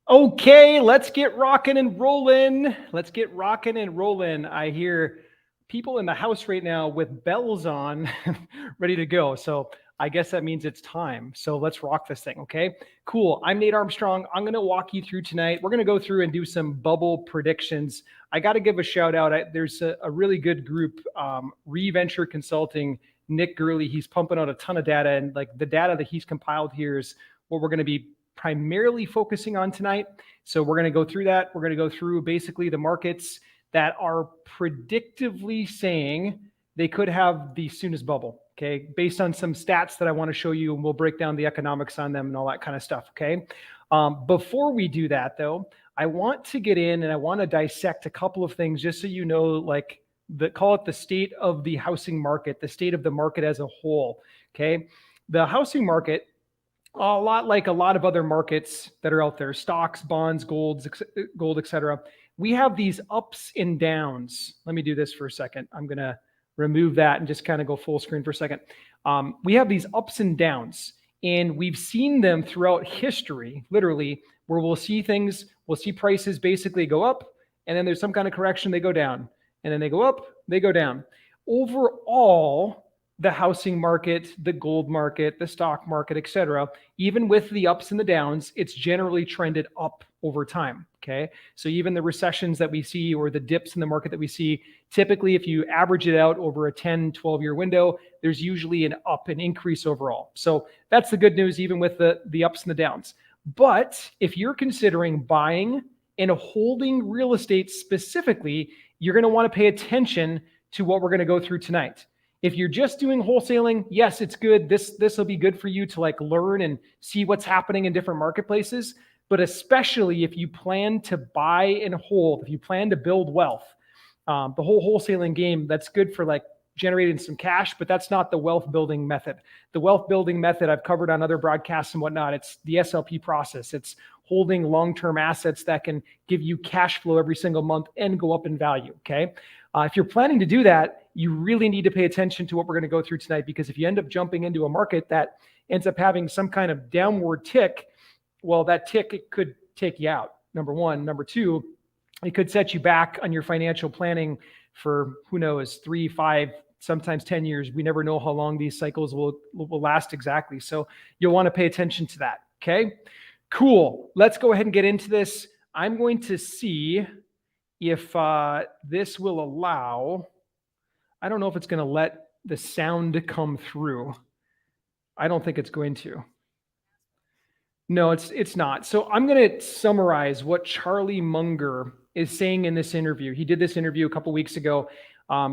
Okay, let's get rocking and rolling. Let's get rocking and rolling. I hear people in the house right now with bells on, ready to go. So I guess that means it's time. So let's rock this thing, okay? Cool. I'm Nate Armstrong. I'm going to walk you through tonight. We're going to go through and do some bubble predictions. I got to give a shout out. There's a really good group, Reventure Consulting, Nick Gurley. He's pumping out a ton of data, and like the data that he's compiled here is what we're going to be primarily focusing on tonight. So we're going to go through that. We're going to go through basically the markets that are predictively saying they could have the soonest bubble, okay, based on some stats that I want to show you, and we'll break down the economics on them and all that kind of stuff, okay? Before we do that, though, I want to get in and I want to dissect a couple of things just so you know, like, call it the state of the housing market, the state of the market as a whole, okay? The housing market, a lot like a lot of other markets that are out there, stocks, bonds, gold, etc. We have these ups and downs. Let me do this for a second. I'm going to remove that and just kind of go full screen for a second. We have these ups and downs, and we've seen them throughout history, literally, where we'll see prices basically go up, and then there's some kind of correction, they go down, and then they go up, they go down. Overall, the housing market, the gold market, the stock market, etc., even with the ups and the downs, it's generally trended up over time, okay? So even the recessions that we see or the dips in the market that we see, typically if you average it out over a 10, 12-year window, there's usually an increase overall. So that's the good news, even with the ups and the downs. But if you're considering buying and holding real estate specifically, you're going to want to pay attention to what we're going to go through tonight. If you're just doing wholesaling, yes, it's good. This will be good for you to like learn and see what's happening in different marketplaces. But especially if you plan to buy and hold, if you plan to build wealth, the whole wholesaling game, that's good for like generating some cash, but that's not the wealth building method. The wealth building method I've covered on other broadcasts and whatnot. It's the SLP process. It's holding long-term assets that can give you cash flow every single month and go up in value, okay? If you're planning to do that, you really need to pay attention to what we're going to go through tonight, because if you end up jumping into a market that ends up having some kind of downward tick, well, that tick, it could take you out, number one. Number two, it could set you back on your financial planning for, who knows, 3, 5, sometimes 10 years. We never know how long these cycles will last exactly. So you'll want to pay attention to that, okay? Cool. Let's go ahead and get into this. I'm going to see if this will allow, I don't know if it's going to let the sound come through. I don't think it's going to. No, it's not. So I'm going to summarize what Charlie Munger is saying in this interview. He did this interview a couple weeks ago.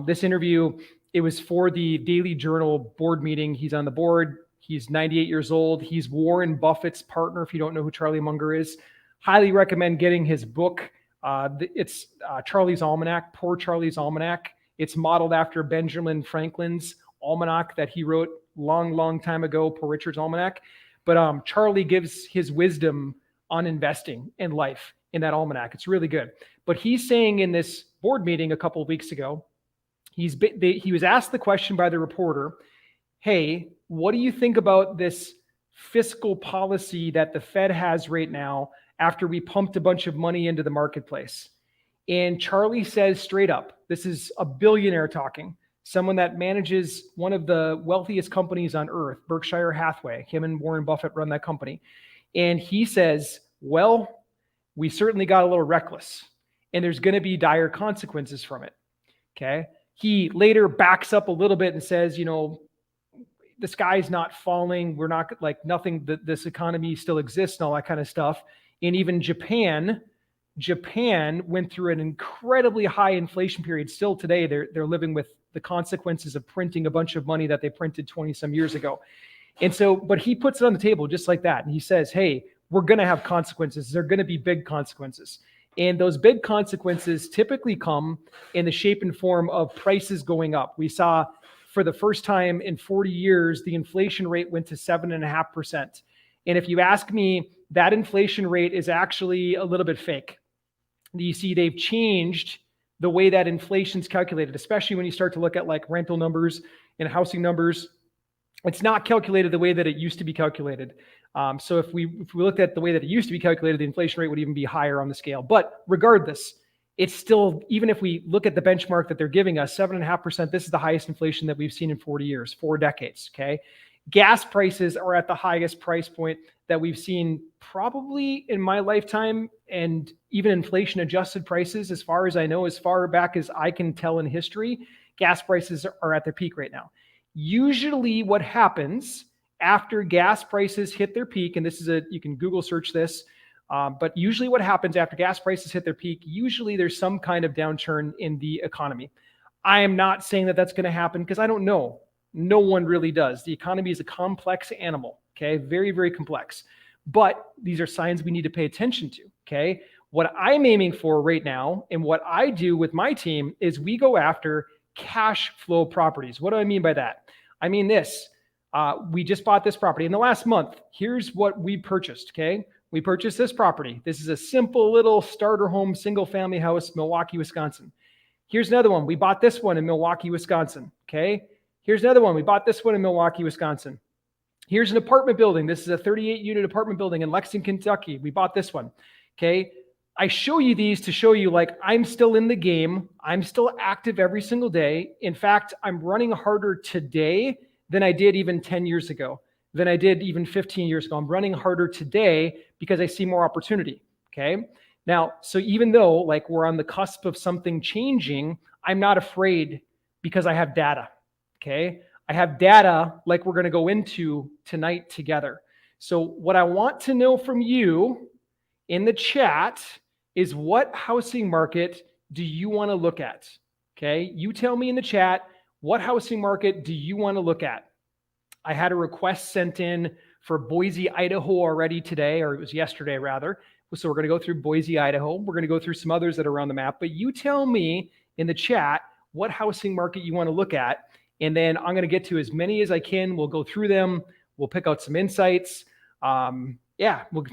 This interview, it was for the Daily Journal board meeting. He's on the board. He's 98 years old. He's Warren Buffett's partner, if you don't know who Charlie Munger is. Highly recommend getting his book. It's Charlie's Almanac, Poor Charlie's Almanac. It's modeled after Benjamin Franklin's almanac that he wrote long time ago, Poor Richard's Almanac. But Charlie gives his wisdom on investing in life in that almanac. It's really good. But he's saying in this board meeting a couple of weeks ago, he was asked the question by the reporter, hey, what do you think about this fiscal policy that the Fed has right now after we pumped a bunch of money into the marketplace? And Charlie says straight up, this is a billionaire talking, someone that manages one of the wealthiest companies on earth, Berkshire Hathaway. Him and Warren Buffett run that company. And he says, well, we certainly got a little reckless, and there's going to be dire consequences from it, okay? He later backs up a little bit and says, you know, the sky's not falling. We're not like nothing, this economy still exists and all that kind of stuff. And even Japan went through an incredibly high inflation period. Still today, they're living with the consequences of printing a bunch of money that they printed 20 some years ago. And so, but he puts it on the table just like that. And he says, hey, we're going to have consequences. They're going to be big consequences. And those big consequences typically come in the shape and form of prices going up. We saw for the first time in 40 years, the inflation rate went to 7.5%. And if you ask me, that inflation rate is actually a little bit fake. You see, they've changed the way that inflation's calculated, especially when you start to look at like rental numbers and housing numbers. It's not calculated the way that it used to be calculated. So if we looked at the way that it used to be calculated, the inflation rate would even be higher on the scale. But regardless, it's still, even if we look at the benchmark that they're giving us, 7.5%, this is the highest inflation that we've seen in 40 years, 4 decades, okay? Gas prices are at the highest price point that we've seen probably in my lifetime, and even inflation adjusted prices, as far as I know, as far back as I can tell in history, gas prices are at their peak right now. Usually what happens after gas prices hit their peak, and this is you can Google search this, but usually what happens after gas prices hit their peak, usually there's some kind of downturn in the economy. I am not saying that that's going to happen because I don't know. No one really does. The economy is a complex animal, okay? Very, very complex. But these are signs we need to pay attention to, okay? What I'm aiming for right now and what I do with my team is we go after cash flow properties. What do I mean by that? I mean this. We just bought this property in the last month. Here's what we purchased, okay? We purchased this property. This is a simple little starter home, single family house, Milwaukee, Wisconsin. Here's another one. We bought this one in Milwaukee, Wisconsin, okay? Here's another one. We bought this one in Milwaukee, Wisconsin. Here's an apartment building. This is a 38-unit apartment building in Lexington, Kentucky. We bought this one, okay? I show you these to show you, like, I'm still in the game. I'm still active every single day. In fact, I'm running harder today than I did even 10 years ago, than I did even 15 years ago. I'm running harder today because I see more opportunity, okay? Now, so even though, like, we're on the cusp of something changing, I'm not afraid because I have data. Okay, I have data like we're going to go into tonight together. So what I want to know from you in the chat is, what housing market do you want to look at? Okay, you tell me in the chat, what housing market do you want to look at? I had a request sent in for Boise, Idaho already today, or it was yesterday rather. So we're going to go through Boise, Idaho. We're going to go through some others that are around the map, but you tell me in the chat what housing market you want to look at. And then I'm going to get to as many as I can. We'll go through them. We'll pick out some insights. We'll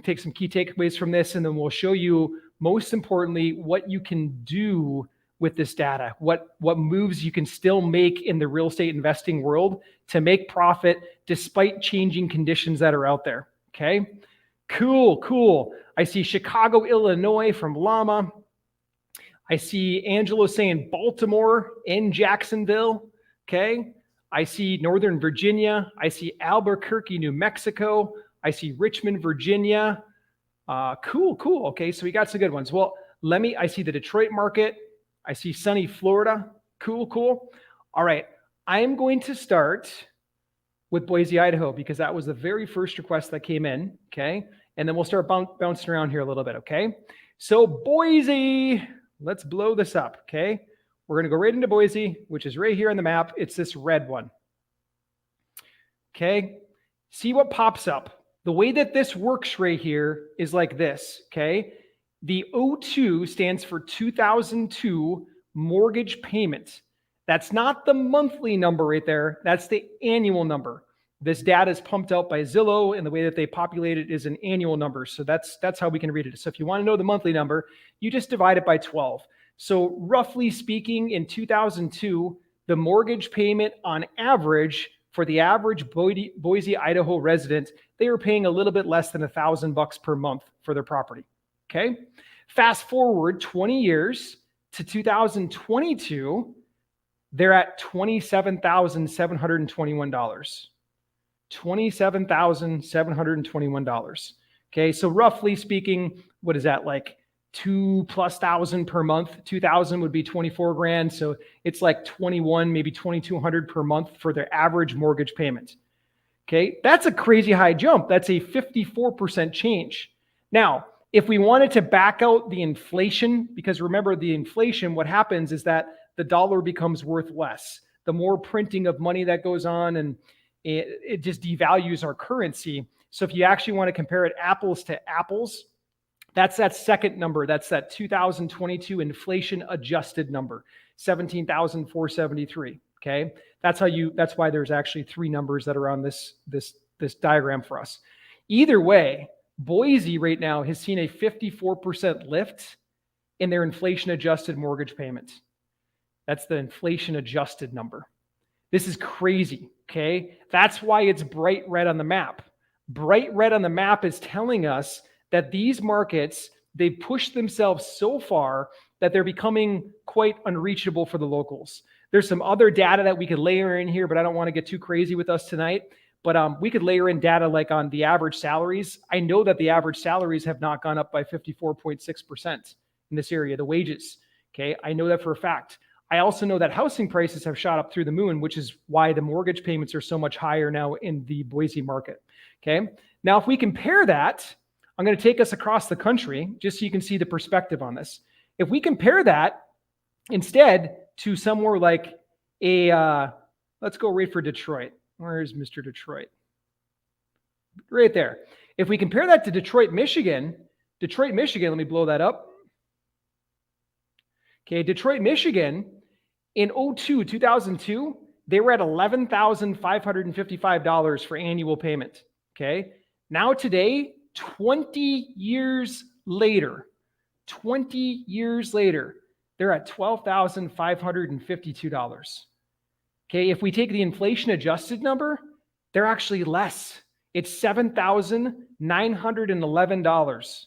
take some key takeaways from this, and then we'll show you, most importantly, what you can do with this data, what moves you can still make in the real estate investing world to make profit despite changing conditions that are out there. Okay, cool. I see Chicago, Illinois from Llama. I see Angelo saying Baltimore and Jacksonville. Okay, I see Northern Virginia. I see Albuquerque, New Mexico. I see Richmond, Virginia. Cool. Okay, so we got some good ones. Well, I see the Detroit market. I see sunny Florida. Cool. All right, I am going to start with Boise, Idaho, because that was the very first request that came in. Okay, and then we'll start bouncing around here a little bit. Okay, so Boise, let's blow this up. Okay. We're going to go right into Boise, which is right here on the map. It's this red one. Okay. See what pops up. The way that this works right here is like this. Okay. The 02 stands for 2002 mortgage payment. That's not the monthly number right there. That's the annual number. This data is pumped out by Zillow, and the way that they populate it is an annual number. So that's how we can read it. So if you want to know the monthly number, you just divide it by 12. So roughly speaking, in 2002, the mortgage payment on average for the average Boise, Idaho resident, they were paying a little bit less than $1,000 per month for their property. Okay. Fast forward 20 years to 2022, they're at $27,721. $27,721. Okay. So roughly speaking, what is that, like $2,000+ per month? 2,000 would be 24 grand. So it's like 21, maybe 2,200 per month for their average mortgage payment. Okay. That's a crazy high jump. That's a 54% change. Now, if we wanted to back out the inflation, because remember the inflation, what happens is that the dollar becomes worth less. The more printing of money that goes on, and it just devalues our currency. So if you actually want to compare it apples to apples, that's that second number. That's that 2022 inflation adjusted number, 17,473. Okay. That's why there's actually three numbers that are on this diagram for us. Either way, Boise right now has seen a 54% lift in their inflation adjusted mortgage payments. That's the inflation adjusted number. This is crazy. Okay. That's why it's bright red on the map. Bright red on the map is telling us that these markets, they've pushed themselves so far that they're becoming quite unreachable for the locals. There's some other data that we could layer in here, but I don't want to get too crazy with us tonight. But we could layer in data like on the average salaries. I know that the average salaries have not gone up by 54.6% in this area, the wages. Okay, I know that for a fact. I also know that housing prices have shot up through the moon, which is why the mortgage payments are so much higher now in the Boise market. Okay, now if we compare that, I'm going to take us across the country just so you can see the perspective on this. If we compare that instead to somewhere like let's go right for Detroit. Where's Mr. Detroit? Right there. If we compare that to Detroit, Michigan, let me blow that up. Okay, Detroit, Michigan, in 2002, they were at $11,555 for annual payment. Okay, now today, 20 years later, they're at $12,552. Okay, if we take the inflation adjusted number, they're actually less. It's $7,911.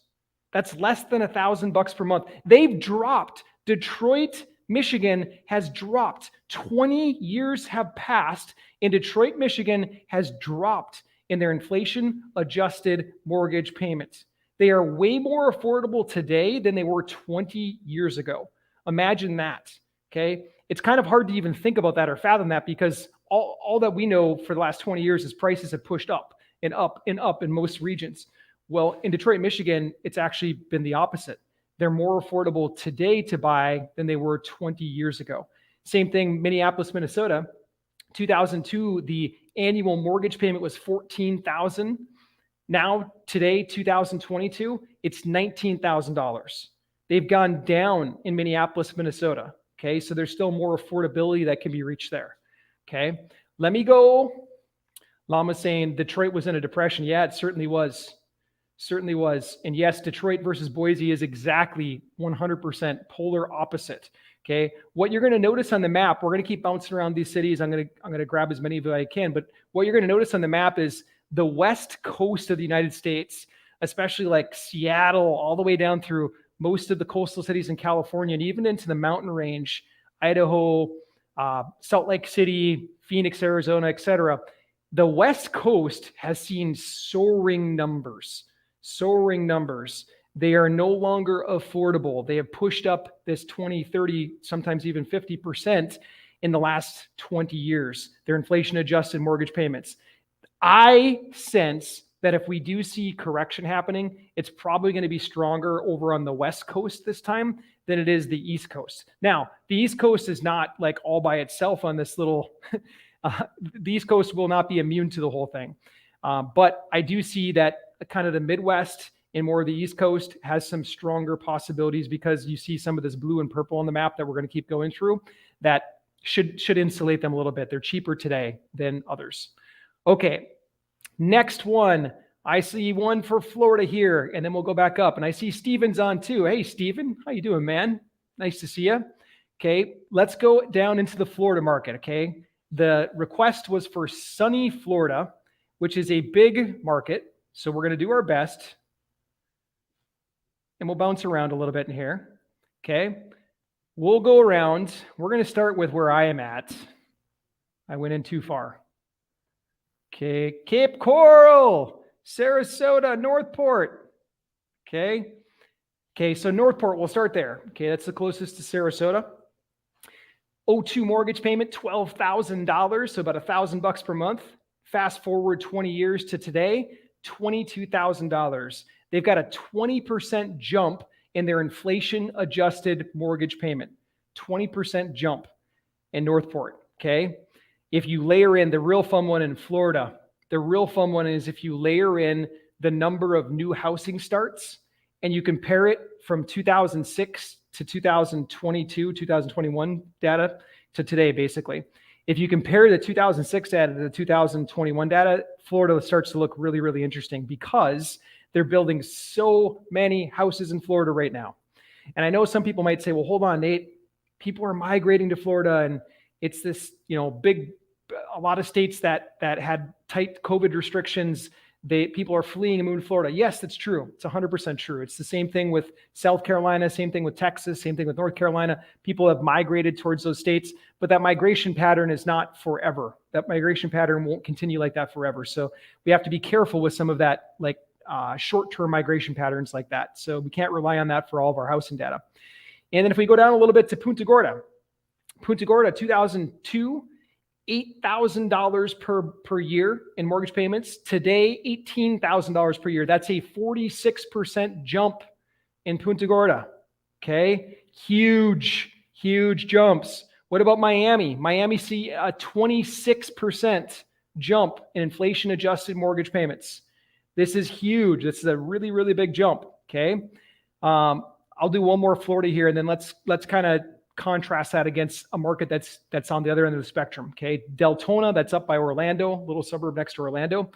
That's less than $1,000 per month. They've dropped. Detroit, Michigan has dropped. 20 years have passed, and Detroit, Michigan has dropped in their inflation adjusted mortgage payments. They are way more affordable today than they were 20 years ago. Imagine that. Okay. It's kind of hard to even think about that or fathom that, because all that we know for the last 20 years is prices have pushed up and up and up in most regions. Well, in Detroit, Michigan, it's actually been the opposite. They're more affordable today to buy than they were 20 years ago. Same thing, Minneapolis, Minnesota. 2002, the annual mortgage payment was $14,000. Now, today, 2022, it's $19,000. They've gone down in Minneapolis, Minnesota. Okay, so there's still more affordability that can be reached there. Okay, let me go. Llama's saying Detroit was in a depression. Yeah, it certainly was. Certainly was. And yes, Detroit versus Boise is exactly 100% polar opposite. Okay, what you're going to notice on the map, we're going to keep bouncing around these cities. I'm going to grab as many of them as I can. But what you're going to notice on the map is the west coast of the United States, especially like Seattle, all the way down through most of the coastal cities in California, and even into the mountain range, Idaho, Salt Lake City, Phoenix, Arizona, etc. The West Coast has seen soaring numbers. They are no longer affordable. They have pushed up this 20, 30, sometimes even 50% in the last 20 years, their inflation adjusted mortgage payments. I sense that if we do see correction happening, it's probably going to be stronger over on the West Coast this time than it is the East Coast. Now, the East Coast is not like all by itself on this little, the East Coast will not be immune to the whole thing. But I do see that kind of the Midwest and more of the East Coast has some stronger possibilities, because you see some of this blue and purple on the map that we're going to keep going through that should insulate them a little bit. They're cheaper today than others. Okay. Next one, I see one for Florida here, and then we'll go back up. And I see Steven's on too. Hey, Steven, how you doing, man? Nice to see you. Okay, let's go down into the Florida market, okay? The request was for sunny Florida, which is a big market. So we're going to do our best. And we'll bounce around a little bit in here, okay? We'll go around. We're going to start with where I am at. I went in too far. Okay, Cape Coral, Sarasota, Northport. Okay, so Northport, we'll start there. Okay, that's the closest to Sarasota. 02 mortgage payment, $12,000, so about $1,000 per month. Fast forward 20 years to today, $22,000. They've got a 20% jump in their inflation adjusted mortgage payment. 20% jump in Northport, okay? If you layer in the real fun one in Florida, the real fun one is if you layer in the number of new housing starts and you compare it from 2006 to 2022, 2021 data to today, basically. If you compare the 2006 data to the 2021 data, Florida starts to look really, really interesting, because they're building so many houses in Florida right now. And I know some people might say, well, hold on, Nate, people are migrating to Florida, and it's this, a lot of states that had tight COVID restrictions, People are fleeing and moving to Florida. Yes, that's true. It's 100% true. It's the same thing with South Carolina, same thing with Texas, same thing with North Carolina. People have migrated towards those states, but that migration pattern is not forever. That migration pattern won't continue like that forever. So we have to be careful with some of that, like short-term migration patterns like that. So we can't rely on that for all of our housing data. And then if we go down a little bit to Punta Gorda, 2002, $8,000 per year in mortgage payments. Today, $18,000 per year. That's a 46% jump in Punta Gorda. Okay, huge jumps. What about Miami? Miami see a 26% jump in inflation-adjusted mortgage payments. This is huge. This is a really big jump. Okay, I'll do one more Florida here, and then let's kind of contrast that against a market that's on the other end of the spectrum. Okay, Deltona, that's up by Orlando, little suburb next to Orlando.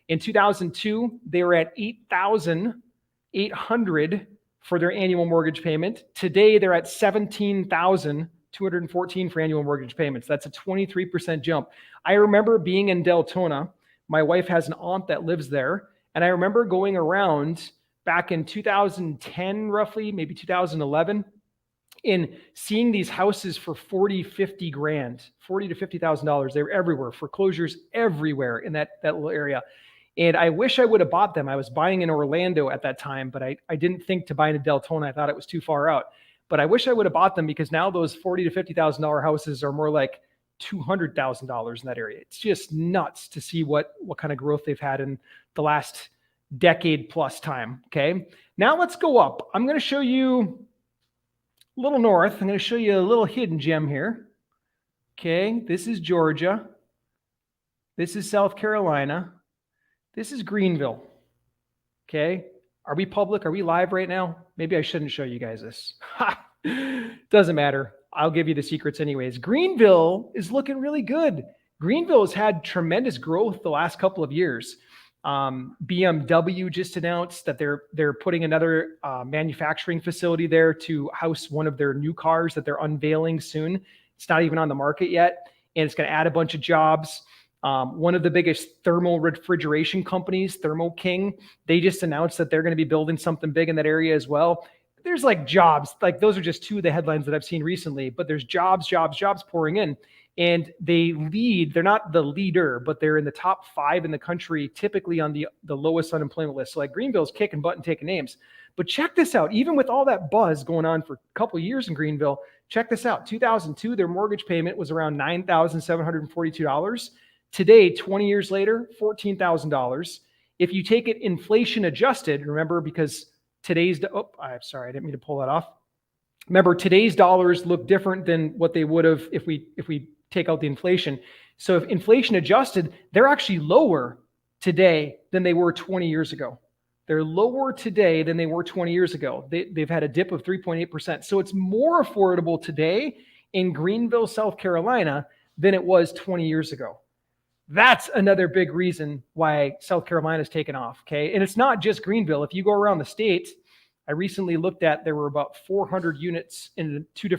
In 2002, they were at $8,800 for their annual mortgage payment. Today, they're at $17,214 for annual mortgage payments. That's a 23% jump. I remember being in Deltona. My wife has an aunt that lives there, and I remember going around back in 2010, roughly, maybe 2011. In seeing these houses for 40, 50 grand, $40,000 to $50,000. They were everywhere, foreclosures everywhere in that little area. And I wish I would have bought them. I was buying in Orlando at that time, but I didn't think to buy in Deltona. I thought it was too far out. But I wish I would have bought them, because now those $40,000 to $50,000 houses are more like $200,000 in that area. It's just nuts to see what kind of growth they've had in the last decade plus time. Okay, now let's go up. I'm going to show you a little north. I'm going to show you a little hidden gem here. Okay, this is Georgia. This is South Carolina. This is Greenville. Okay, are we public? Are we live right now? Maybe I shouldn't show you guys this. Doesn't matter. I'll give you the secrets anyways. Greenville is looking really good. Greenville has had tremendous growth the last couple of years. BMW just announced that they're putting another manufacturing facility there to house one of their new cars that they're unveiling soon. It's not even on the market yet, and it's going to add a bunch of jobs. One of the biggest thermal refrigeration companies, Thermo King, they just announced that they're going to be building something big in that area as well. There's like jobs, like those are just two of the headlines that I've seen recently, but there's jobs pouring in. And they lead, they're not the leader, but they're in the top 5 in the country, typically on the lowest unemployment list. So like Greenville's kicking butt and taking names. But check this out. Even with all that buzz going on for a couple of years in Greenville, check this out. 2002, their mortgage payment was around $9,742. Today, 20 years later, $14,000. If you take it inflation adjusted, remember, because today's, I'm sorry, I didn't mean to pull that off. Remember, today's dollars look different than what they would have if we take out the inflation. So if inflation adjusted, they're actually lower today than they were 20 years ago. They're lower today than they were 20 years ago. They've had a dip of 3.8%. So it's more affordable today in Greenville, South Carolina, than it was 20 years ago. That's another big reason why South Carolina is taken off. Okay. And it's not just Greenville. If you go around the state, I recently looked at, there were about 400 units in two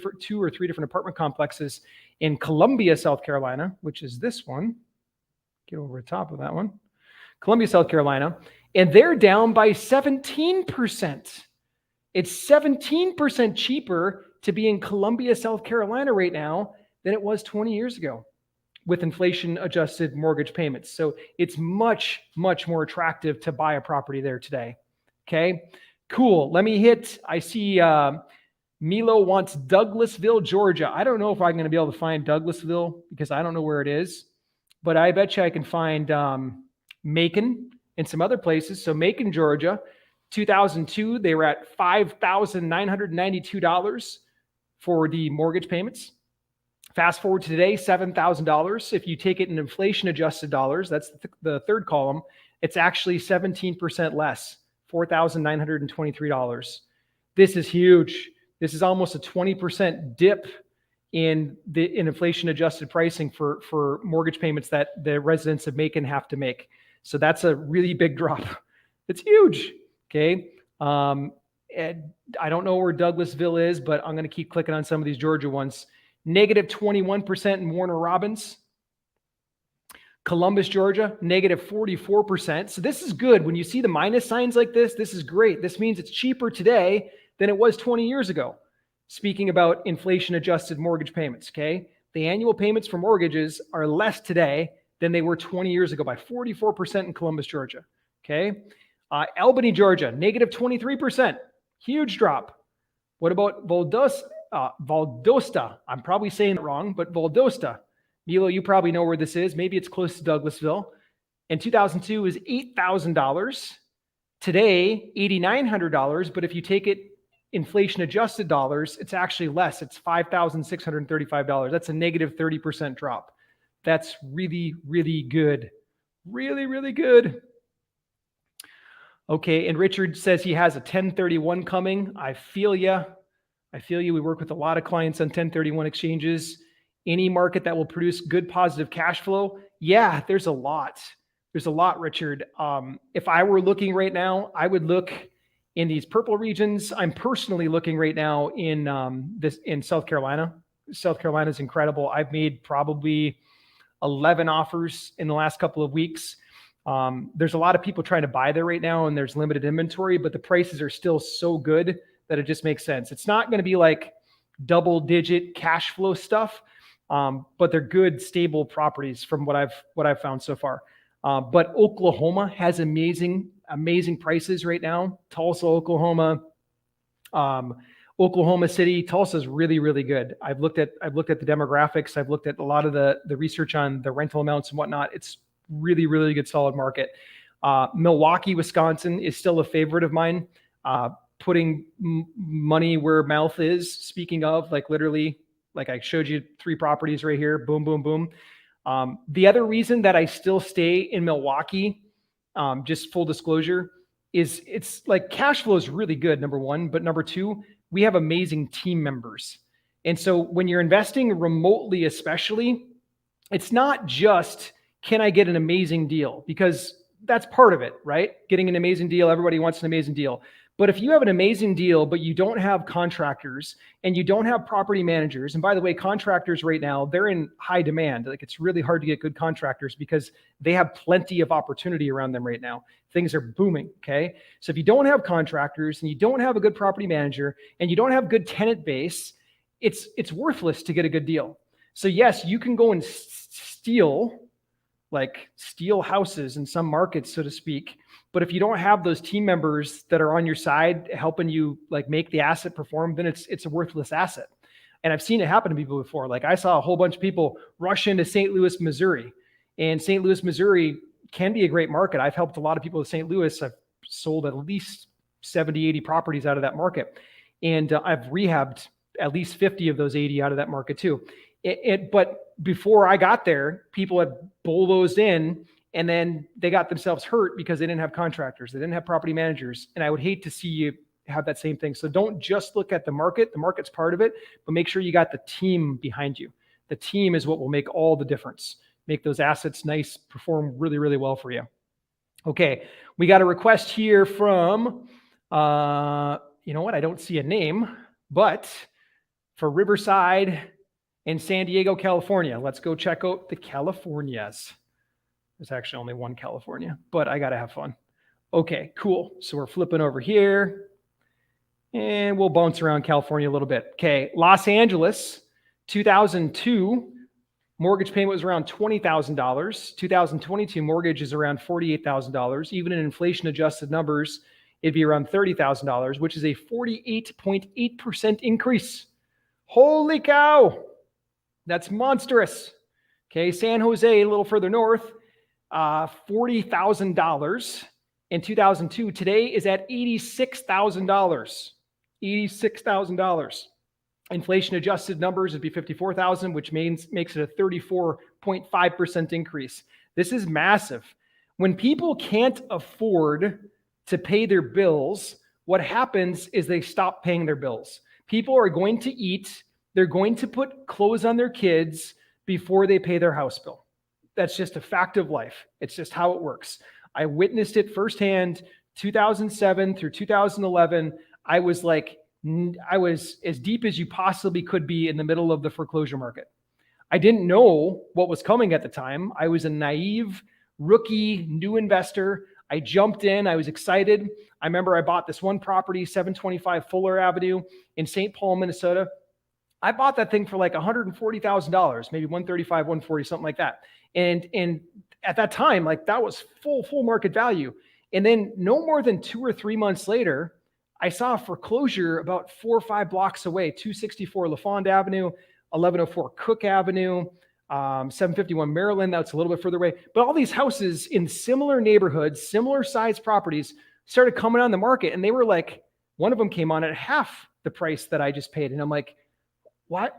or three different apartment complexes in Columbia, South Carolina, which is this one. Get over the top of that one. Columbia, South Carolina. And they're down by 17%. It's 17% cheaper to be in Columbia, South Carolina right now than it was 20 years ago with inflation adjusted mortgage payments. So it's much more attractive to buy a property there today. Okay. Cool. Let me hit, I see Milo wants Douglasville, Georgia. I don't know if I'm going to be able to find Douglasville because I don't know where it is, but I bet you I can find Macon and some other places. So Macon, Georgia, 2002, they were at $5,992 for the mortgage payments. Fast forward to today, $7,000. If you take it in inflation adjusted dollars, that's the third column, it's actually 17% less. $4,923. This is huge. This is almost a 20% dip in inflation adjusted pricing for mortgage payments that the residents of Macon have to make. So that's a really big drop. It's huge. Okay. And I don't know where Douglasville is, but I'm going to keep clicking on some of these Georgia ones. Negative 21% in Warner Robins. Columbus, Georgia, negative 44%. So this is good. When you see the minus signs like this is great. This means it's cheaper today than it was 20 years ago. Speaking about inflation-adjusted mortgage payments, okay? The annual payments for mortgages are less today than they were 20 years ago by 44% in Columbus, Georgia, okay? Albany, Georgia, negative 23%. Huge drop. What about Valdosta? I'm probably saying it wrong, but Valdosta. Milo, you probably know where this is. Maybe it's close to Douglasville. In 2002 is $8,000. Today, $8,900. But if you take it inflation adjusted dollars, it's actually less. It's $5,635. That's a negative 30% drop. That's really, really good. Really, really good. Okay, and Richard says he has a 1031 coming. I feel you. We work with a lot of clients on 1031 exchanges. Any market that will produce good positive cash flow, yeah, there's a lot. There's a lot, Richard. If I were looking right now, I would look in these purple regions. I'm personally looking right now in South Carolina. South Carolina is incredible. I've made probably 11 offers in the last couple of weeks. There's a lot of people trying to buy there right now, and there's limited inventory, but the prices are still so good that it just makes sense. It's not going to be like double-digit cash flow stuff, but they're good, stable properties from what I've found so far. But Oklahoma has amazing prices right now. Tulsa, Oklahoma, Oklahoma City. Tulsa is really, really good. I've looked at the demographics. I've looked at a lot of the research on the rental amounts and whatnot. It's really, really good, solid market. Milwaukee, Wisconsin is still a favorite of mine. Putting money where mouth is. Speaking of, like literally, like I showed you 3 properties right here. Boom, boom, boom. The other reason that I still stay in Milwaukee, just full disclosure, is it's like cash flow is really good, number one. But number two, we have amazing team members. And so when you're investing remotely, especially, it's not just, can I get an amazing deal? Because that's part of it, right? Getting an amazing deal. Everybody wants an amazing deal. But if you have an amazing deal, but you don't have contractors and you don't have property managers, and by the way, contractors right now, they're in high demand. Like it's really hard to get good contractors because they have plenty of opportunity around them right now. Things are booming, okay? So if you don't have contractors and you don't have a good property manager and you don't have good tenant base, it's worthless to get a good deal. So yes, you can go and steal houses in some markets, so to speak. But if you don't have those team members that are on your side helping you like make the asset perform, then it's a worthless asset. And I've seen it happen to people before. Like I saw a whole bunch of people rush into St. Louis, Missouri. And St. Louis, Missouri can be a great market. I've helped a lot of people in St. Louis. I've sold at least 70, 80 properties out of that market. And I've rehabbed at least 50 of those 80 out of that market too. But before I got there, people had bulldozed in and then they got themselves hurt because they didn't have contractors. They didn't have property managers. And I would hate to see you have that same thing. So don't just look at the market. The market's part of it, but make sure you got the team behind you. The team is what will make all the difference. Make those assets nice, perform really, really well for you. Okay, we got a request here from, you know what? I don't see a name, but for Riverside in San Diego, California. Let's go check out the Californias. There's actually only one California, but I got to have fun. Okay, cool. So we're flipping over here and we'll bounce around California a little bit. Okay, Los Angeles, 2002, mortgage payment was around $20,000. 2022 mortgage is around $48,000. Even in inflation adjusted numbers, it'd be around $30,000, which is a 48.8% increase. Holy cow. That's monstrous. Okay, San Jose, a little further north, $40,000 in 2002. Today is at $86,000. $86,000. Inflation adjusted numbers would be $54,000, which makes it a 34.5% increase. This is massive. When people can't afford to pay their bills, what happens is they stop paying their bills. People are going to eat. They're going to put clothes on their kids before they pay their house bill. That's just a fact of life. It's just how it works. I witnessed it firsthand, 2007 through 2011. I was as deep as you possibly could be in the middle of the foreclosure market. I didn't know what was coming at the time. I was a naive, rookie, new investor. I jumped in. I was excited. I remember I bought this one property, 725 Fuller Avenue in St. Paul, Minnesota. I bought that thing for like $140,000, maybe 135, 140, something like that. And at that time, like that was full market value. And then no more than 2 or 3 months later, I saw a foreclosure about 4 or 5 blocks away, 264 LaFond Avenue, 1104 Cook Avenue, 751 Maryland. That's a little bit further away. But all these houses in similar neighborhoods, similar sized properties started coming on the market. And they were like, one of them came on at half the price that I just paid. And I'm like, why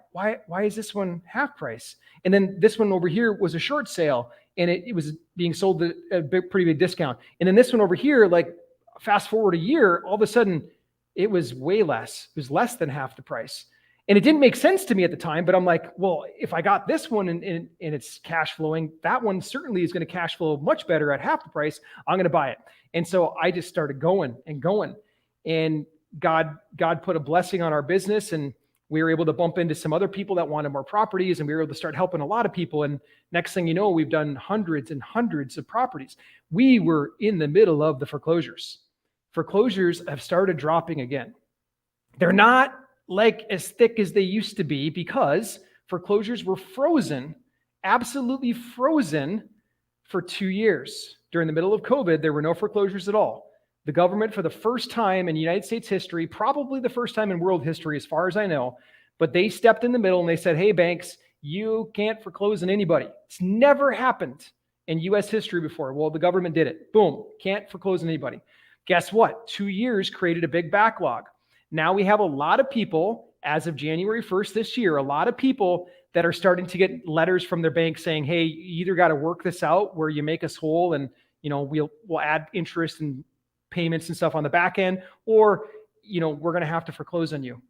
is this one half price? And then this one over here was a short sale and it was being sold at a pretty big discount. And then this one over here, like fast forward a year, all of a sudden it was way less. It was less than half the price. And it didn't make sense to me at the time, but I'm like, well, if I got this one and it's cash flowing, that one certainly is going to cash flow much better at half the price. I'm going to buy it. And so I just started going. And God put a blessing on our business, and we were able to bump into some other people that wanted more properties, and we were able to start helping a lot of people. And next thing you know, we've done hundreds and hundreds of properties. We were in the middle of the foreclosures. Foreclosures have started dropping again. They're not like as thick as they used to be because foreclosures were frozen, absolutely frozen for 2 years. During the middle of COVID, there were no foreclosures at all. The government, for the first time in United States history, probably the first time in world history, as far as I know, but they stepped in the middle and they said, hey, banks, you can't foreclose on anybody. It's never happened in U.S. history before. Well, the government did it. Boom, can't foreclose on anybody. Guess what? 2 years created a big backlog. Now we have a lot of people, as of January 1st this year, a lot of people that are starting to get letters from their bank saying, hey, you either got to work this out where you make us whole and we'll add interest and payments and stuff on the back end, or we're going to have to foreclose on you.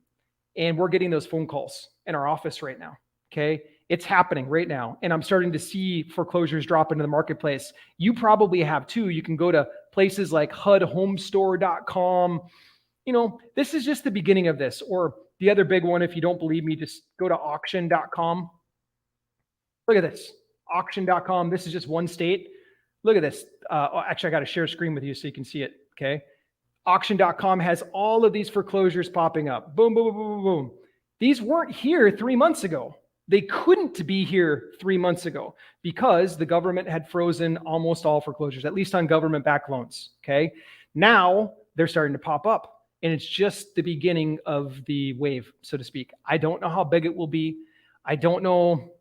And we're getting those phone calls in our office right now. Okay. It's happening right now. And I'm starting to see foreclosures drop into the marketplace. You probably have too. You can go to places like HUDHomestore.com. This is just the beginning of this. Or the other big one, if you don't believe me, just go to auction.com. Look at this, auction.com. This is just one state. Look at this. Actually, I got to share a screen with you so you can see it. Okay. Auction.com has all of these foreclosures popping up. Boom, boom, boom, boom, boom. These weren't here 3 months ago. They couldn't be here 3 months ago because the government had frozen almost all foreclosures, at least on government-backed loans. Okay. Now they're starting to pop up. And it's just the beginning of the wave, so to speak. I don't know how big it will be. I don't know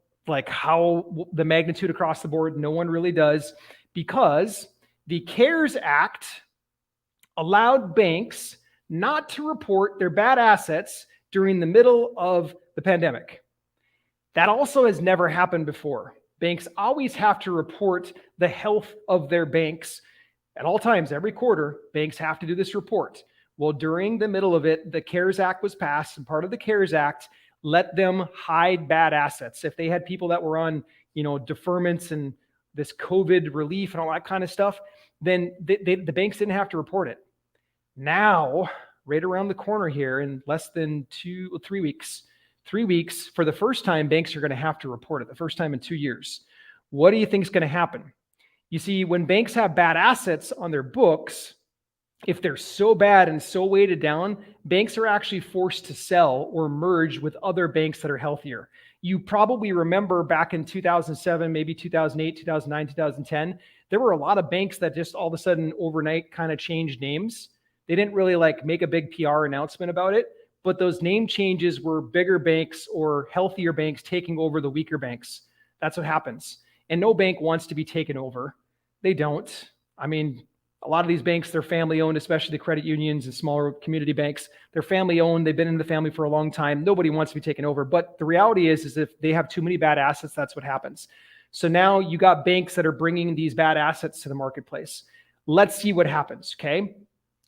how the magnitude across the board. No one really does, because the CARES Act allowed banks not to report their bad assets during the middle of the pandemic. That also has never happened before. Banks always have to report the health of their banks at all times. Every quarter, banks have to do this report. Well, during the middle of it, the CARES Act was passed, and part of the CARES Act let them hide bad assets. If they had people that were on, deferments and this COVID relief and all that kind of stuff, then the banks didn't have to report it. Now, right around the corner here, in less than 3 weeks, for the first time, banks are going to have to report it, the first time in 2 years. What do you think is going to happen? You see, when banks have bad assets on their books, if they're so bad and so weighted down, banks are actually forced to sell or merge with other banks that are healthier. You probably remember back in 2007, maybe 2008, 2009, 2010, there were a lot of banks that just all of a sudden overnight kind of changed names. They didn't really make a big PR announcement about it, but those name changes were bigger banks or healthier banks taking over the weaker banks. That's what happens. And no bank wants to be taken over. They don't. I mean, a lot of these banks, they're family owned, especially the credit unions and smaller community banks. They're family owned. They've been in the family for a long time. Nobody wants to be taken over. But the reality is if they have too many bad assets, that's what happens. So now you got banks that are bringing these bad assets to the marketplace. Let's see what happens. Okay.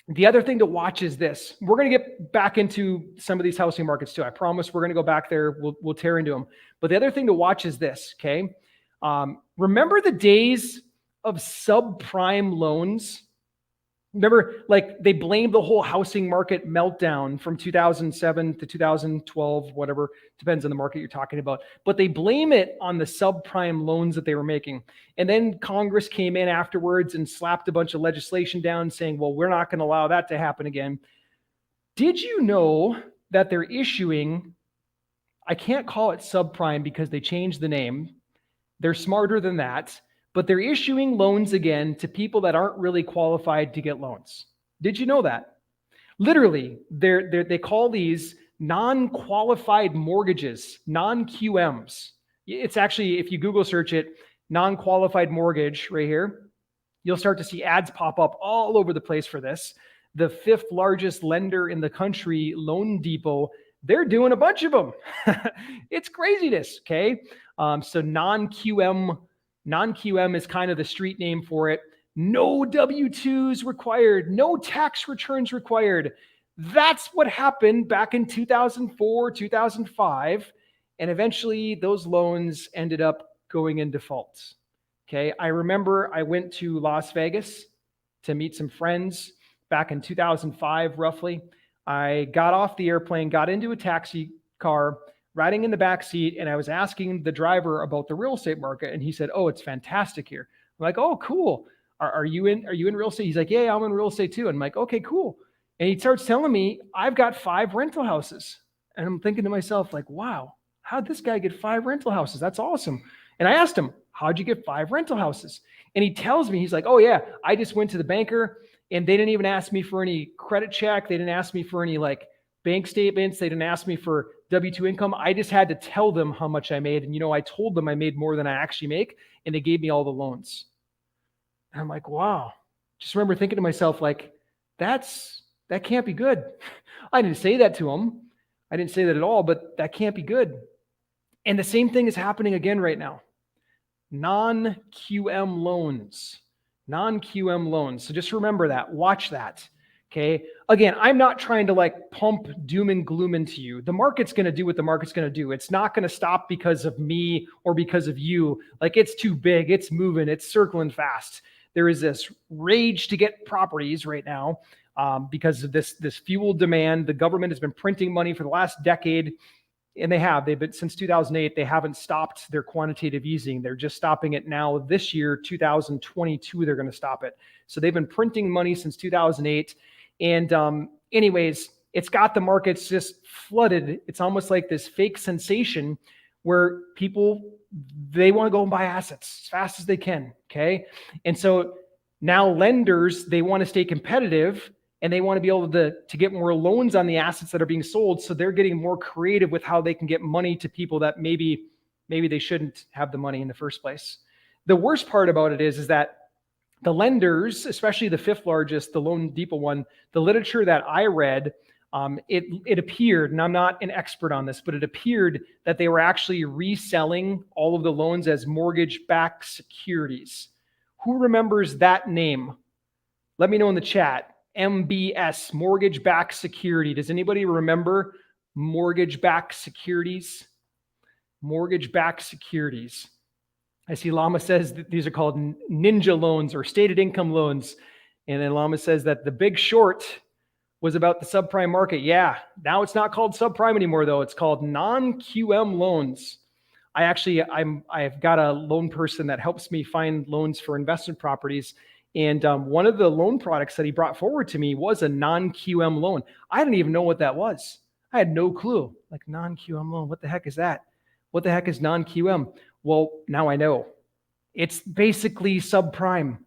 The other thing to watch is this. We're going to get back into some of these housing markets too. I promise we're going to go back there. We'll tear into them. But the other thing to watch is this. Okay. Remember the days of subprime loans? Remember, like they blamed the whole housing market meltdown from 2007 to 2012, whatever, depends on the market you're talking about. But they blame it on the subprime loans that they were making. And then Congress came in afterwards and slapped a bunch of legislation down saying, well, we're not going to allow that to happen again. Did you know that they're issuing, I can't call it subprime because they changed the name. They're smarter than that. But they're issuing loans again to people that aren't really qualified to get loans. Did you know that? Literally, they call these non-qualified mortgages, non-QMs. It's actually, if you Google search it, non-qualified mortgage right here, you'll start to see ads pop up all over the place for this. The 5th largest lender in the country, Loan Depot, they're doing a bunch of them. It's craziness, okay? So non-QM is kind of the street name for it. No W-2s required, no tax returns required. That's what happened back in 2004, 2005. And eventually those loans ended up going in default. Okay, I remember I went to Las Vegas to meet some friends back in 2005, roughly. I got off the airplane, got into a taxi car, riding in the back seat, and I was asking the driver about the real estate market, and he said, "Oh, it's fantastic here." I'm like, "Oh, cool. Are you in real estate?" He's like, "Yeah, I'm in real estate too." And I'm like, "Okay, cool." And he starts telling me, "I've got 5 rental houses." And I'm thinking to myself, like, "Wow, how'd this guy get 5 rental houses? That's awesome." And I asked him, "How'd you get 5 rental houses?" And he tells me, he's like, "Oh yeah, I just went to the banker and they didn't even ask me for any credit check. They didn't ask me for any like bank statements. They didn't ask me for W-2 income. I just had to tell them how much I made. And, I told them I made more than I actually make, and they gave me all the loans." And I'm like, wow. Just remember thinking to myself, like, that can't be good. I didn't say that to them. I didn't say that at all, but that can't be good. And the same thing is happening again right now. Non-QM loans. Non-QM loans. So just remember that. Watch that. Okay. Again, I'm not trying to like pump doom and gloom into you. The market's going to do what the market's going to do. It's not going to stop because of me or because of you. Like it's too big. It's moving. It's circling fast. There is this rage to get properties right now because of this fuel demand. The government has been printing money for the last decade. And they've been since 2008, they haven't stopped their quantitative easing. They're just stopping it now this year, 2022, they're going to stop it. So they've been printing money since 2008. And anyways, it's got the markets just flooded. It's almost like this fake sensation where people, they want to go and buy assets as fast as they can, okay? And so now lenders, they want to stay competitive and they want to be able to get more loans on the assets that are being sold. So they're getting more creative with how they can get money to people that maybe they shouldn't have the money in the first place. The worst part about it is that the lenders, especially the 5th largest, the Loan Depot one, the literature that I read, it appeared, and I'm not an expert on this, but it appeared that they were actually reselling all of the loans as mortgage-backed securities. Who remembers that name? Let me know in the chat. MBS, mortgage-backed security. Does anybody remember mortgage-backed securities? Mortgage-backed securities. I see Lama says that these are called ninja loans or stated income loans. And then Lama says that the Big Short was about the subprime market. Yeah, now it's not called subprime anymore, though. It's called non-QM loans. I've got a loan person that helps me find loans for investment properties. And one of the loan products that he brought forward to me was a non-QM loan. I didn't even know what that was. I had no clue. Like non-QM loan, what the heck is that? What the heck is non-QM? Well, now I know. It's basically subprime.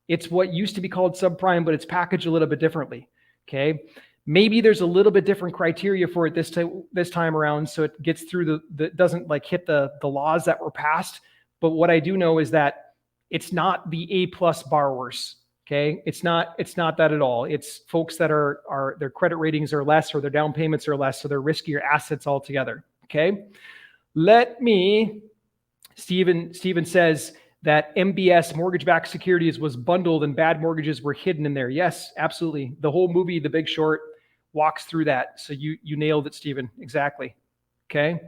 It's what used to be called subprime, but it's packaged a little bit differently. Okay. Maybe there's a little bit different criteria for it this time around, so it gets through doesn't like hit the laws that were passed. But what I do know is that it's not the A+ borrowers. Okay. It's not that at all. It's folks that are their credit ratings are less or their down payments are less, so they're riskier assets altogether. Okay. Steven says that MBS, mortgage-backed securities, was bundled and bad mortgages were hidden in there. Yes, absolutely. The whole movie, The Big Short, walks through that. So you nailed it, Steven. Exactly. Okay,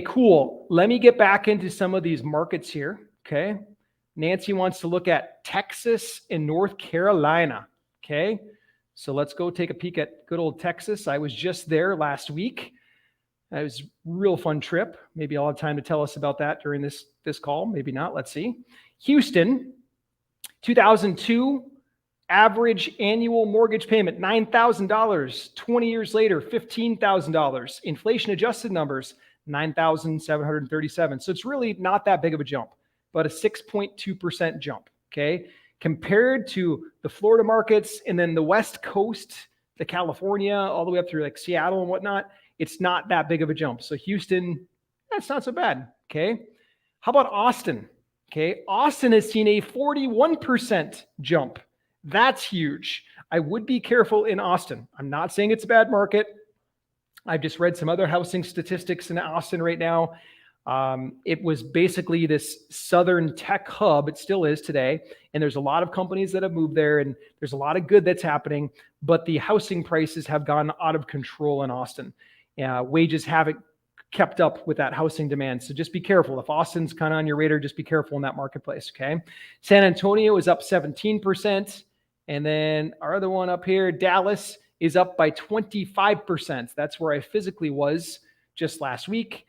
cool. Let me get back into some of these markets here. Okay. Nancy wants to look at Texas and North Carolina. Okay. So let's go take a peek at good old Texas. I was just there last week. It was a real fun trip. Maybe I'll have time to tell us about that during this call. Maybe not. Let's see. Houston, 2002, average annual mortgage payment, $9,000. 20 years later, $15,000. Inflation adjusted numbers, $9,737. So it's really not that big of a jump, but a 6.2% jump. Okay. Compared to the Florida markets and then the West Coast, the California, all the way up through like Seattle and whatnot, it's not that big of a jump. So Houston, that's not so bad. Okay. How about Austin? Okay. Austin has seen a 41% jump. That's huge. I would be careful in Austin. I'm not saying it's a bad market. I've just read some other housing statistics in Austin right now. It was basically this southern tech hub. It still is today. And there's a lot of companies that have moved there and there's a lot of good that's happening, but the housing prices have gone out of control in Austin. Wages haven't kept up with that housing demand. So just be careful. If Austin's kind of on your radar, just be careful in that marketplace. Okay. San Antonio is up 17%. And then our other one up here, Dallas, is up by 25%. That's where I physically was just last week.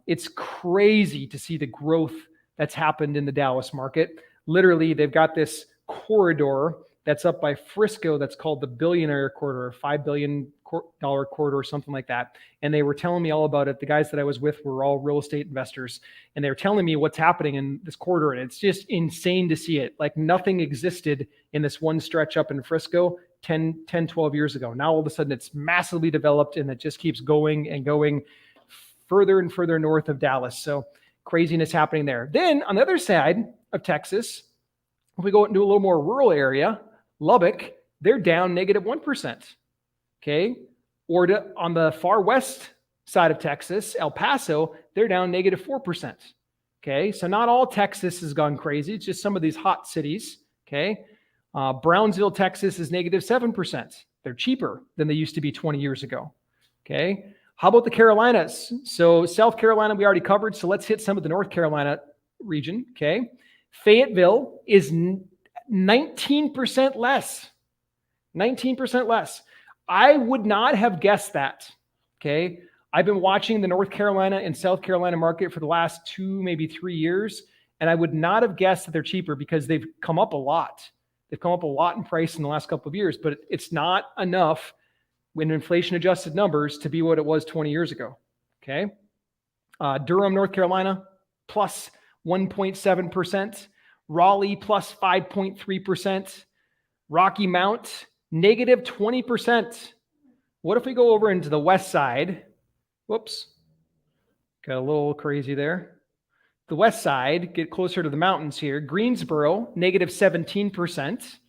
It's crazy to see the growth that's happened in the Dallas market. Literally, they've got this corridor that's up by Frisco that's called the Billionaire Corridor, $5 billion corridor or something like that. And they were telling me all about it. The guys that I was with were all real estate investors. And they were telling me what's happening in this corridor. And it's just insane to see it. Like nothing existed in this one stretch up in Frisco 10, 12 years ago. Now all of a sudden it's massively developed and it just keeps going and going further and further north of Dallas. So craziness happening there. Then on the other side of Texas, if we go into a little more rural area, Lubbock, they're down -1%. Okay. Or on the far west side of Texas, El Paso, they're down -4%. Okay. So not all Texas has gone crazy. It's just some of these hot cities. Okay. Brownsville, Texas is -7%. They're cheaper than they used to be 20 years ago. Okay. How about the Carolinas? So South Carolina, we already covered. So let's hit some of the North Carolina region. Okay. Fayetteville is 19% less. 19% less. I would not have guessed that. Okay. I've been watching the North Carolina and South Carolina market for the last 2, maybe 3 years. And I would not have guessed that they're cheaper because they've come up a lot. They've come up a lot in price in the last couple of years, but it's not enough when inflation adjusted numbers to be what it was 20 years ago. Okay. Durham, North Carolina, plus 1.7%. Raleigh, plus 5.3%. Rocky Mount, -20%. What if we go over into the west side? Whoops. Got a little crazy there. The west side, get closer to the mountains here. Greensboro, -17%.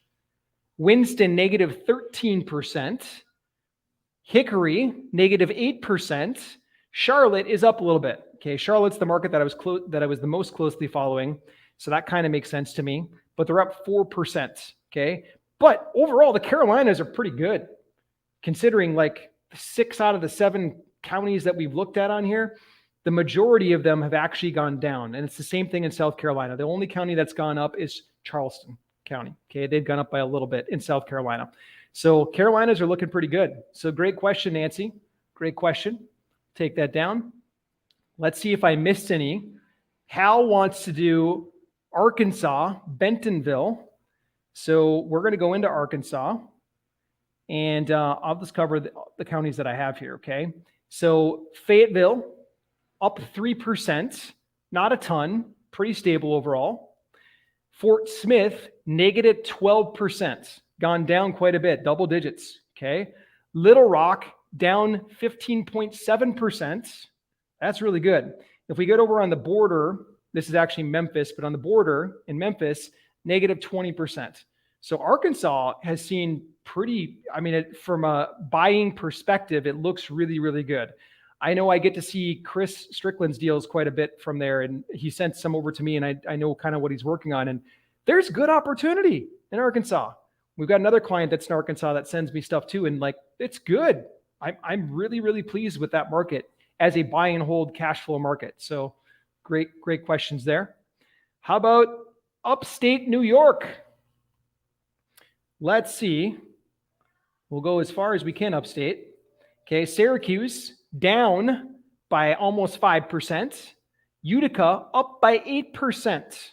Winston, -13%. Hickory, -8%. Charlotte is up a little bit. Okay, Charlotte's the market that I was the most closely following. So that kind of makes sense to me. But they're up 4%. Okay. But overall, the Carolinas are pretty good. Considering like 6 out of the 7 counties that we've looked at on here, the majority of them have actually gone down. And it's the same thing in South Carolina. The only county that's gone up is Charleston County. Okay. They've gone up by a little bit in South Carolina. So Carolinas are looking pretty good. So great question, Nancy. Great question. Take that down. Let's see if I missed any. Hal wants to do Arkansas, Bentonville. So we're going to go into Arkansas and I'll just cover the counties that I have here. Okay. So Fayetteville up 3%, not a ton, pretty stable overall. Fort Smith, -12%, gone down quite a bit, double digits. Okay. Little Rock down 15.7%. That's really good. If we get over on the border, this is actually Memphis, but on the border in Memphis, -20%. So Arkansas has seen from a buying perspective, it looks really, really good. I know I get to see Chris Strickland's deals quite a bit from there, and he sent some over to me, and I know kind of what he's working on. And there's good opportunity in Arkansas. We've got another client that's in Arkansas that sends me stuff too, and like it's good. I'm really, really pleased with that market as a buy and hold cash flow market. So great questions there. How about upstate New York? Let's see. We'll go as far as we can upstate. Okay, Syracuse down by almost 5%. Utica up by 8%.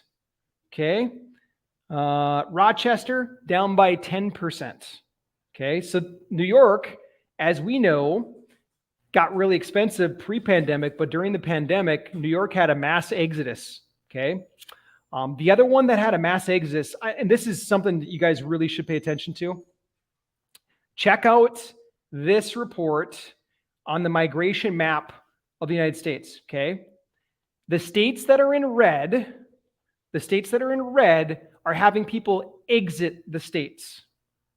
Okay. Rochester down by 10%. Okay, so New York, as we know, got really expensive pre-pandemic, but during the pandemic, New York had a mass exodus. Okay. The other one that had a mass exodus, and this is something that you guys really should pay attention to. Check out this report on the migration map of the United States. Okay. The states that are in red, are having people exit the states.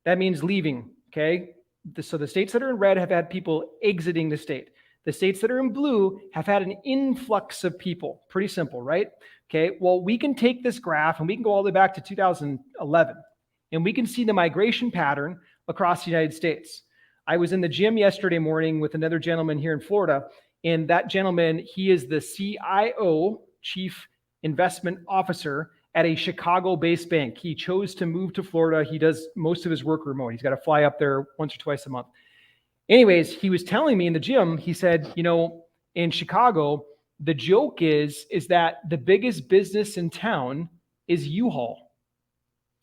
That means leaving. Okay. So the states that are in red have had people exiting the state. The states that are in blue have had an influx of people. Pretty simple, right? Okay, well, we can take this graph and we can go all the way back to 2011, and we can see the migration pattern across the United States. I was in the gym yesterday morning with another gentleman here in Florida, and that gentleman, he is the CIO, Chief Investment Officer, at a Chicago-based bank. He chose to move to Florida. He does most of his work remote. He's got to fly up there once or twice a month. Anyways, he was telling me in the gym, he said, in Chicago, the joke is that the biggest business in town is U-Haul.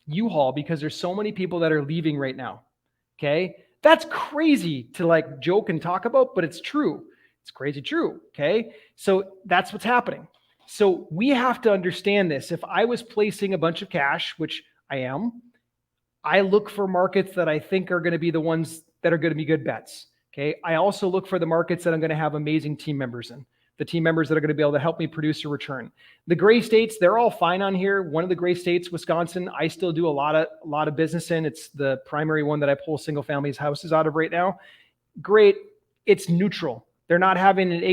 U-Haul, because there's so many people that are leaving right now. Okay? That's crazy to joke and talk about, but it's true. It's crazy true. Okay? So that's what's happening. So we have to understand this. If I was placing a bunch of cash, which I am, I look for markets that I think are going to be the ones that are going to be good bets. Okay. I also look for the markets that I'm going to have amazing team members in, the team members that are going to be able to help me produce a return. The gray states, they're all fine on here. One of the gray states, Wisconsin, I still do a lot of business in. It's the primary one that I pull single family houses out of right now. Great. It's neutral. They're not having an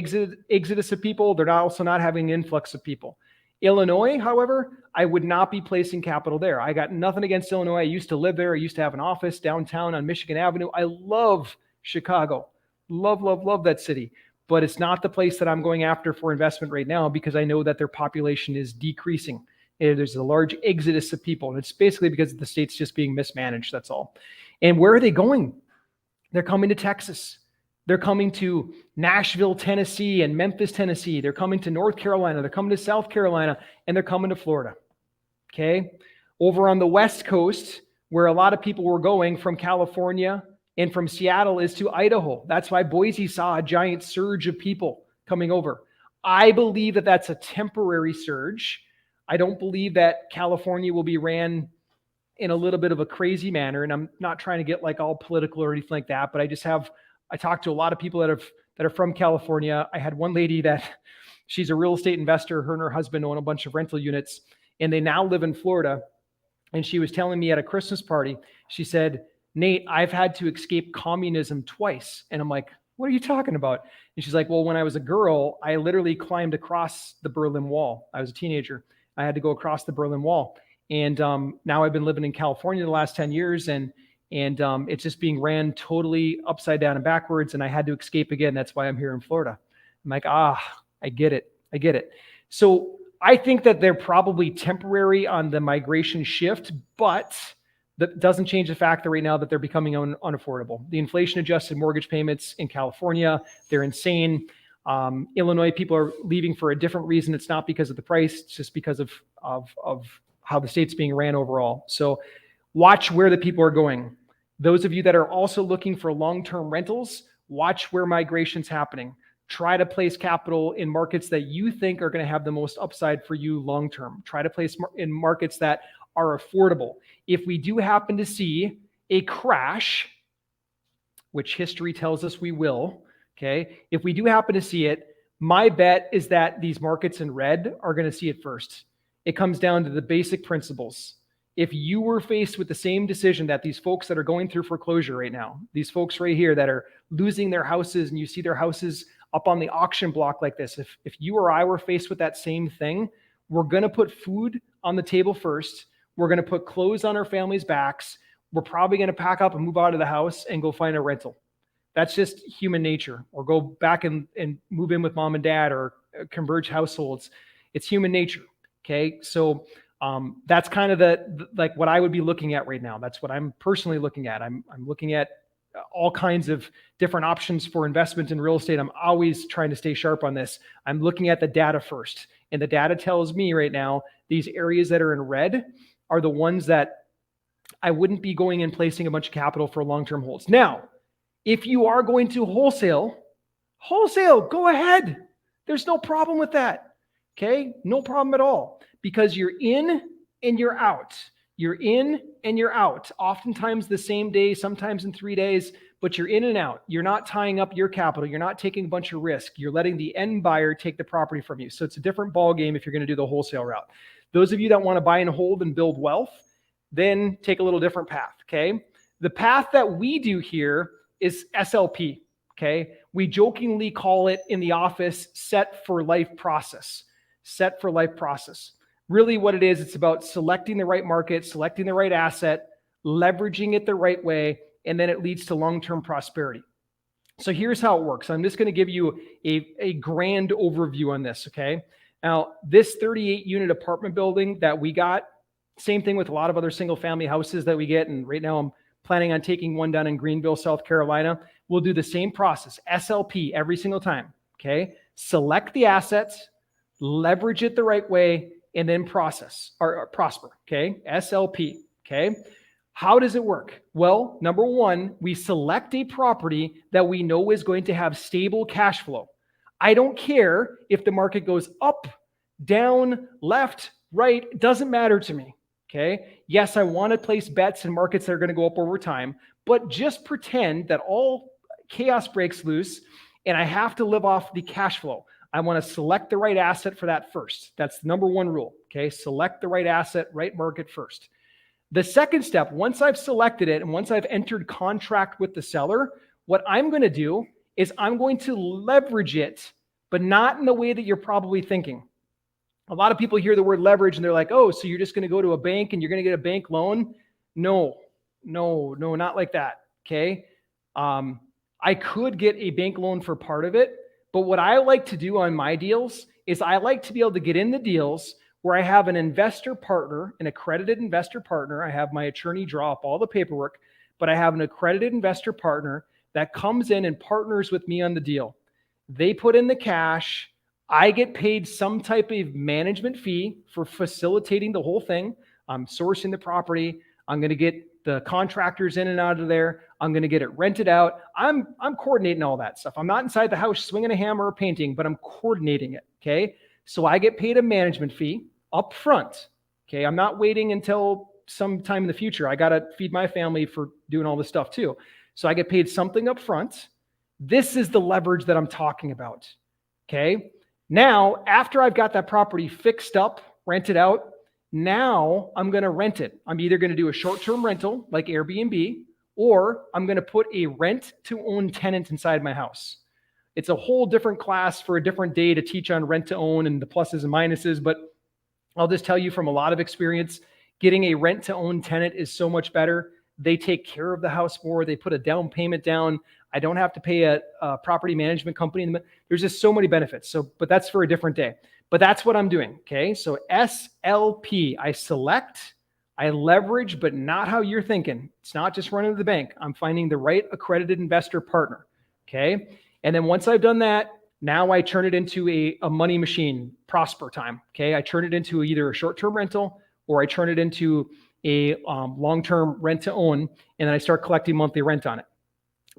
exodus of people. They're also not having an influx of people. Illinois, however, I would not be placing capital there. I got nothing against Illinois. I used to live there. I used to have an office downtown on Michigan Avenue. I love Chicago. Love that city. But it's not the place that I'm going after for investment right now, because I know that their population is decreasing. There's a large exodus of people. And it's basically because the state's just being mismanaged. That's all. And where are they going? They're coming to Texas. They're coming to Nashville, Tennessee, and Memphis, Tennessee. They're coming to North Carolina. They're coming to South Carolina, and they're coming to Florida. Okay? Over on the West Coast, where a lot of people were going from California and from Seattle, is to Idaho. That's why Boise saw a giant surge of people coming over. I believe that that's a temporary surge. I don't believe that California will be ran in a little bit of a crazy manner, and I'm not trying to get all political or anything like that, but I talked to a lot of people that are from California. I had one lady that she's a real estate investor. Her and her husband own a bunch of rental units, and they now live in Florida. And she was telling me at a Christmas party, she said, "Nate, I've had to escape communism twice." And I'm like, "What are you talking about?" And she's like, "Well, when I was a girl, I literally climbed across the Berlin Wall. I was a teenager. I had to go across the Berlin Wall. And now I've been living in California the last 10 years, and it's just being ran totally upside down and backwards, and I had to escape again. That's why I'm here in Florida." I'm like, I get it. So I think that they're probably temporary on the migration shift, but that doesn't change the fact that right now that they're becoming unaffordable. The inflation-adjusted mortgage payments in California, they're insane. Illinois, people are leaving for a different reason. It's not because of the price. It's just because of how the state's being ran overall. So watch where the people are going. Those of you that are also looking for long-term rentals, watch where migration's happening. Try to place capital in markets that you think are going to have the most upside for you long-term. Try to place in markets that are affordable. If we do happen to see a crash, which history tells us we will, okay? If we do happen to see it, my bet is that these markets in red are going to see it first. It comes down to the basic principles. If you were faced with the same decision that these folks that are going through foreclosure right now, these folks right here that are losing their houses, and you see their houses up on the auction block like this, if you or I were faced with that same thing, we're going to put food on the table first. We're going to put clothes on our families' backs. We're probably going to pack up and move out of the house and go find a rental. That's just human nature. Or go back and move in with mom and dad, or converge households. It's human nature. Okay. So That's kind of like what I would be looking at right now. That's what I'm personally looking at. I'm looking at all kinds of different options for investment in real estate. I'm always trying to stay sharp on this. I'm looking at the data first. And the data tells me right now, these areas that are in red are the ones that I wouldn't be going and placing a bunch of capital for long-term holds. Now, if you are going to wholesale, go ahead. There's no problem with that. Okay? No problem at all, because you're in and you're out. You're in and you're out. Oftentimes the same day, sometimes in 3 days, but you're in and out. You're not tying up your capital. You're not taking a bunch of risk. You're letting the end buyer take the property from you. So it's a different ball game if you're going to do the wholesale route. Those of you that want to buy and hold and build wealth, then take a little different path, okay? The path that we do here is SLP, okay? We jokingly call it in the office set for life process. Set for life process. Really what it is, it's about selecting the right market, selecting the right asset, leveraging it the right way, and then it leads to long-term prosperity. So here's how it works. I'm just going to give you a grand overview on this, okay? Now, this 38-unit apartment building that we got, same thing with a lot of other single-family houses that we get, and right now I'm planning on taking one down in Greenville, South Carolina. We'll do the same process, SLP, every single time, okay? Select the assets, leverage it the right way, and then prosper, okay? SLP, okay? How does it work? Well, number one, we select a property that we know is going to have stable cash flow. I don't care if the market goes up, down, left, right, it doesn't matter to me, okay? Yes, I want to place bets in markets that are going to go up over time, but just pretend that all chaos breaks loose and I have to live off the cash flow. I want to select the right asset for that first. That's the number one rule, okay? Select the right asset, right market first. The second step, once I've selected it and once I've entered contract with the seller, what I'm going to do is I'm going to leverage it, but not in the way that you're probably thinking. A lot of people hear the word leverage and they're like, oh, so you're just going to go to a bank and you're going to get a bank loan? No, not like that, okay? I could get a bank loan for part of it, but what I like to do on my deals is I like to be able to get in the deals where I have an investor partner, an accredited investor partner. I have my attorney draw up all the paperwork, but I have an accredited investor partner that comes in and partners with me on the deal. They put in the cash. I get paid some type of management fee for facilitating the whole thing. I'm sourcing the property. I'm going to get the contractors in and out of there. I'm going to get it rented out. I'm coordinating all that stuff. I'm not inside the house swinging a hammer or painting, but I'm coordinating it, okay? So I get paid a management fee up front, okay? I'm not waiting until sometime in the future. I got to feed my family for doing all this stuff too. So I get paid something up front. This is the leverage that I'm talking about, okay? Now, after I've got that property fixed up, rented out, now I'm going to rent it. I'm either going to do a short-term rental like Airbnb, or I'm going to put a rent-to-own tenant inside my house. It's a whole different class for a different day to teach on rent-to-own and the pluses and minuses, but I'll just tell you from a lot of experience, getting a rent-to-own tenant is so much better. They take care of the house more. They put a down payment down. I don't have to pay a property management company. There's just so many benefits. But that's for a different day. But that's what I'm doing, okay? So SLP, I select, I leverage, but not how you're thinking. It's not just running to the bank. I'm finding the right accredited investor partner, okay? And then once I've done that, now I turn it into a money machine, prosper time, okay? I turn it into either a short-term rental or I turn it into a long-term rent-to-own, and then I start collecting monthly rent on it.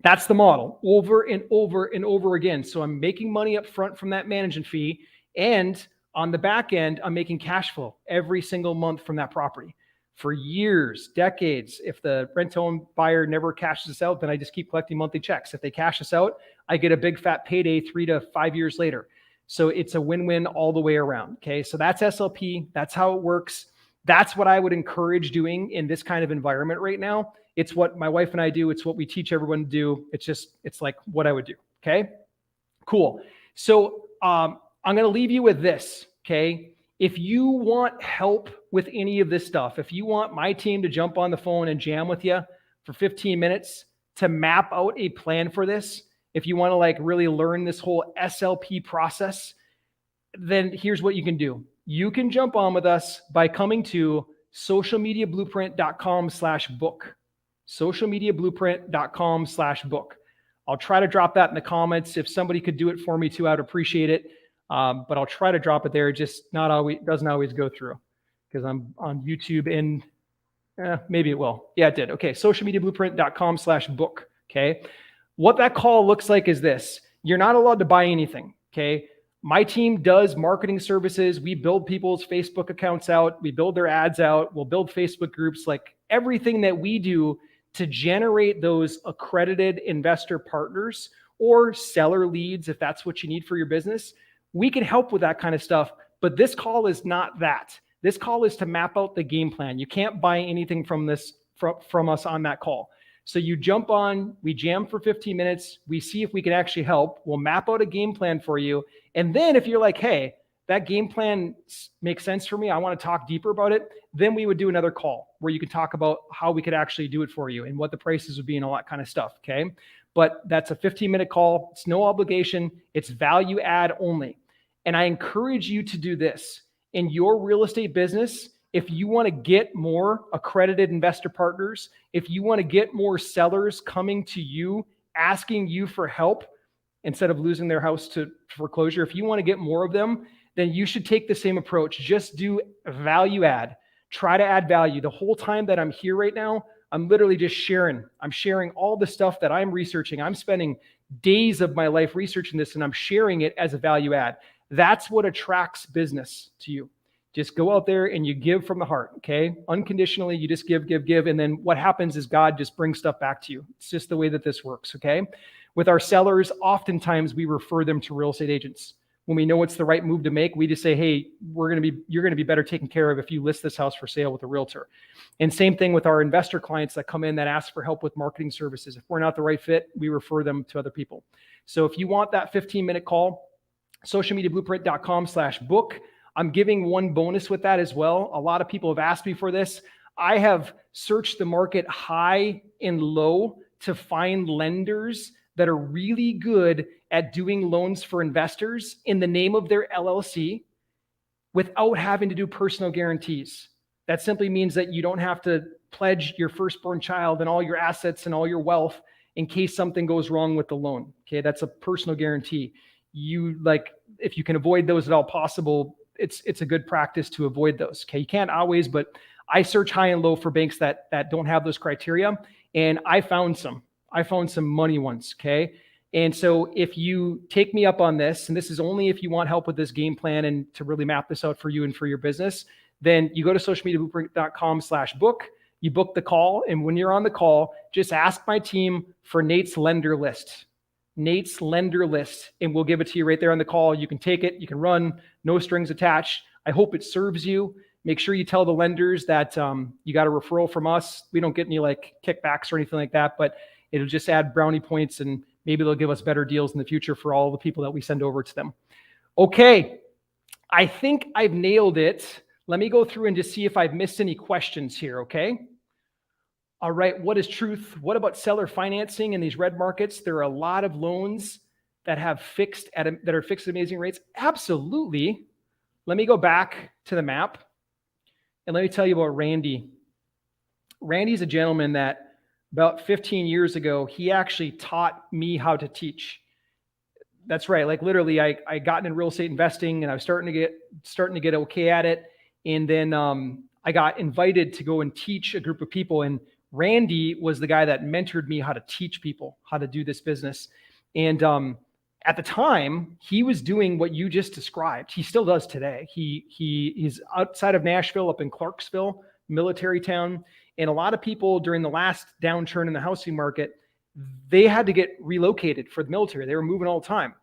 That's the model over and over and over again. So I'm making money up front from that management fee, and on the back end, I'm making cash flow every single month from that property for years, decades. If the rent-to-own buyer never cashes us out, then I just keep collecting monthly checks. If they cash us out, I get a big fat payday 3 to 5 years later. So it's a win-win all the way around, okay? So that's SLP. That's how it works. That's what I would encourage doing in this kind of environment right now. It's what my wife and I do. It's what we teach everyone to do. It's like what I would do, okay? Cool. So I'm going to leave you with this, okay? If you want help with any of this stuff, if you want my team to jump on the phone and jam with you for 15 minutes to map out a plan for this, if you want to like really learn this whole SLP process, then here's what you can do. You can jump on with us by coming to socialmediablueprint.com/book. socialmediablueprint.com/book. I'll try to drop that in the comments. If somebody could do it for me too, I'd appreciate it. But I'll try to drop it there. Just not always, doesn't always go through because I'm on YouTube and maybe it will. Yeah, it did. Okay, socialmediablueprint.com/book. Okay. What that call looks like is this. You're not allowed to buy anything. Okay. My team does marketing services. We build people's Facebook accounts out. We build their ads out. We'll build Facebook groups, like everything that we do to generate those accredited investor partners or seller leads, if that's what you need for your business. We can help with that kind of stuff, but this call is not that. This call is to map out the game plan. You can't buy anything from us on that call. So you jump on, we jam for 15 minutes, we see if we can actually help, we'll map out a game plan for you. And then if you're like, hey, that game plan makes sense for me, I want to talk deeper about it, then we would do another call where you can talk about how we could actually do it for you and what the prices would be and all that kind of stuff, okay? But that's a 15-minute call. It's no obligation. It's value add only. And I encourage you to do this. In your real estate business, if you want to get more accredited investor partners, if you want to get more sellers coming to you, asking you for help instead of losing their house to foreclosure, if you want to get more of them, then you should take the same approach. Just do value add. Try to add value. The whole time that I'm here right now, I'm literally just sharing. I'm sharing all the stuff that I'm researching. I'm spending days of my life researching this, and I'm sharing it as a value add. That's what attracts business to you. Just go out there and you give from the heart, okay? Unconditionally, you just give. And then what happens is God just brings stuff back to you. It's just the way that this works, okay? With our sellers, oftentimes we refer them to real estate agents. When we know it's the right move to make, we just say, hey, you're going to be better taken care of if you list this house for sale with a realtor. And same thing with our investor clients that come in that ask for help with marketing services. If we're not the right fit, we refer them to other people. So if you want that 15-minute call, socialmediablueprint.com/book. I'm giving one bonus with that as well. A lot of people have asked me for this. I have searched the market high and low to find lenders that are really good at doing loans for investors in the name of their LLC without having to do personal guarantees. That simply means that you don't have to pledge your firstborn child and all your assets and all your wealth in case something goes wrong with the loan. Okay, that's a personal guarantee. If you can avoid those at all possible, it's a good practice to avoid those. Okay, you can't always, but I search high and low for banks that don't have those criteria, and I found some money ones. Okay, and so if you take me up on this, and this is only if you want help with this game plan and to really map this out for you and for your business, then you go to socialmediablueprint.com/book. You book the call, and when you're on the call, just ask my team for Nate's lender list. Nate's lender list, and we'll give it to you right there on the call. You can take it, you can run, no strings attached. I hope it serves you. Make sure you tell the lenders that you got a referral from us. We don't get any kickbacks or anything like that, but it'll just add brownie points, and maybe they'll give us better deals in the future for all the people that we send over to them. Okay, I think I've nailed it. Let me go through and just see if I've missed any questions here, okay? All right, what is truth? What about seller financing in these red markets? There are a lot of loans that are fixed at amazing rates. Absolutely. Let me go back to the map and let me tell you about Randy. Randy's a gentleman that about 15 years ago, he actually taught me how to teach. That's right. Literally, I got into real estate investing and I was starting to get okay at it. And then I got invited to go and teach a group of people, and Randy was the guy that mentored me how to teach people how to do this business. And at the time, he was doing what you just described. He still does today. He's outside of Nashville, up in Clarksville, military town. And a lot of people during the last downturn in the housing market, they had to get relocated for the military. They were moving all the time.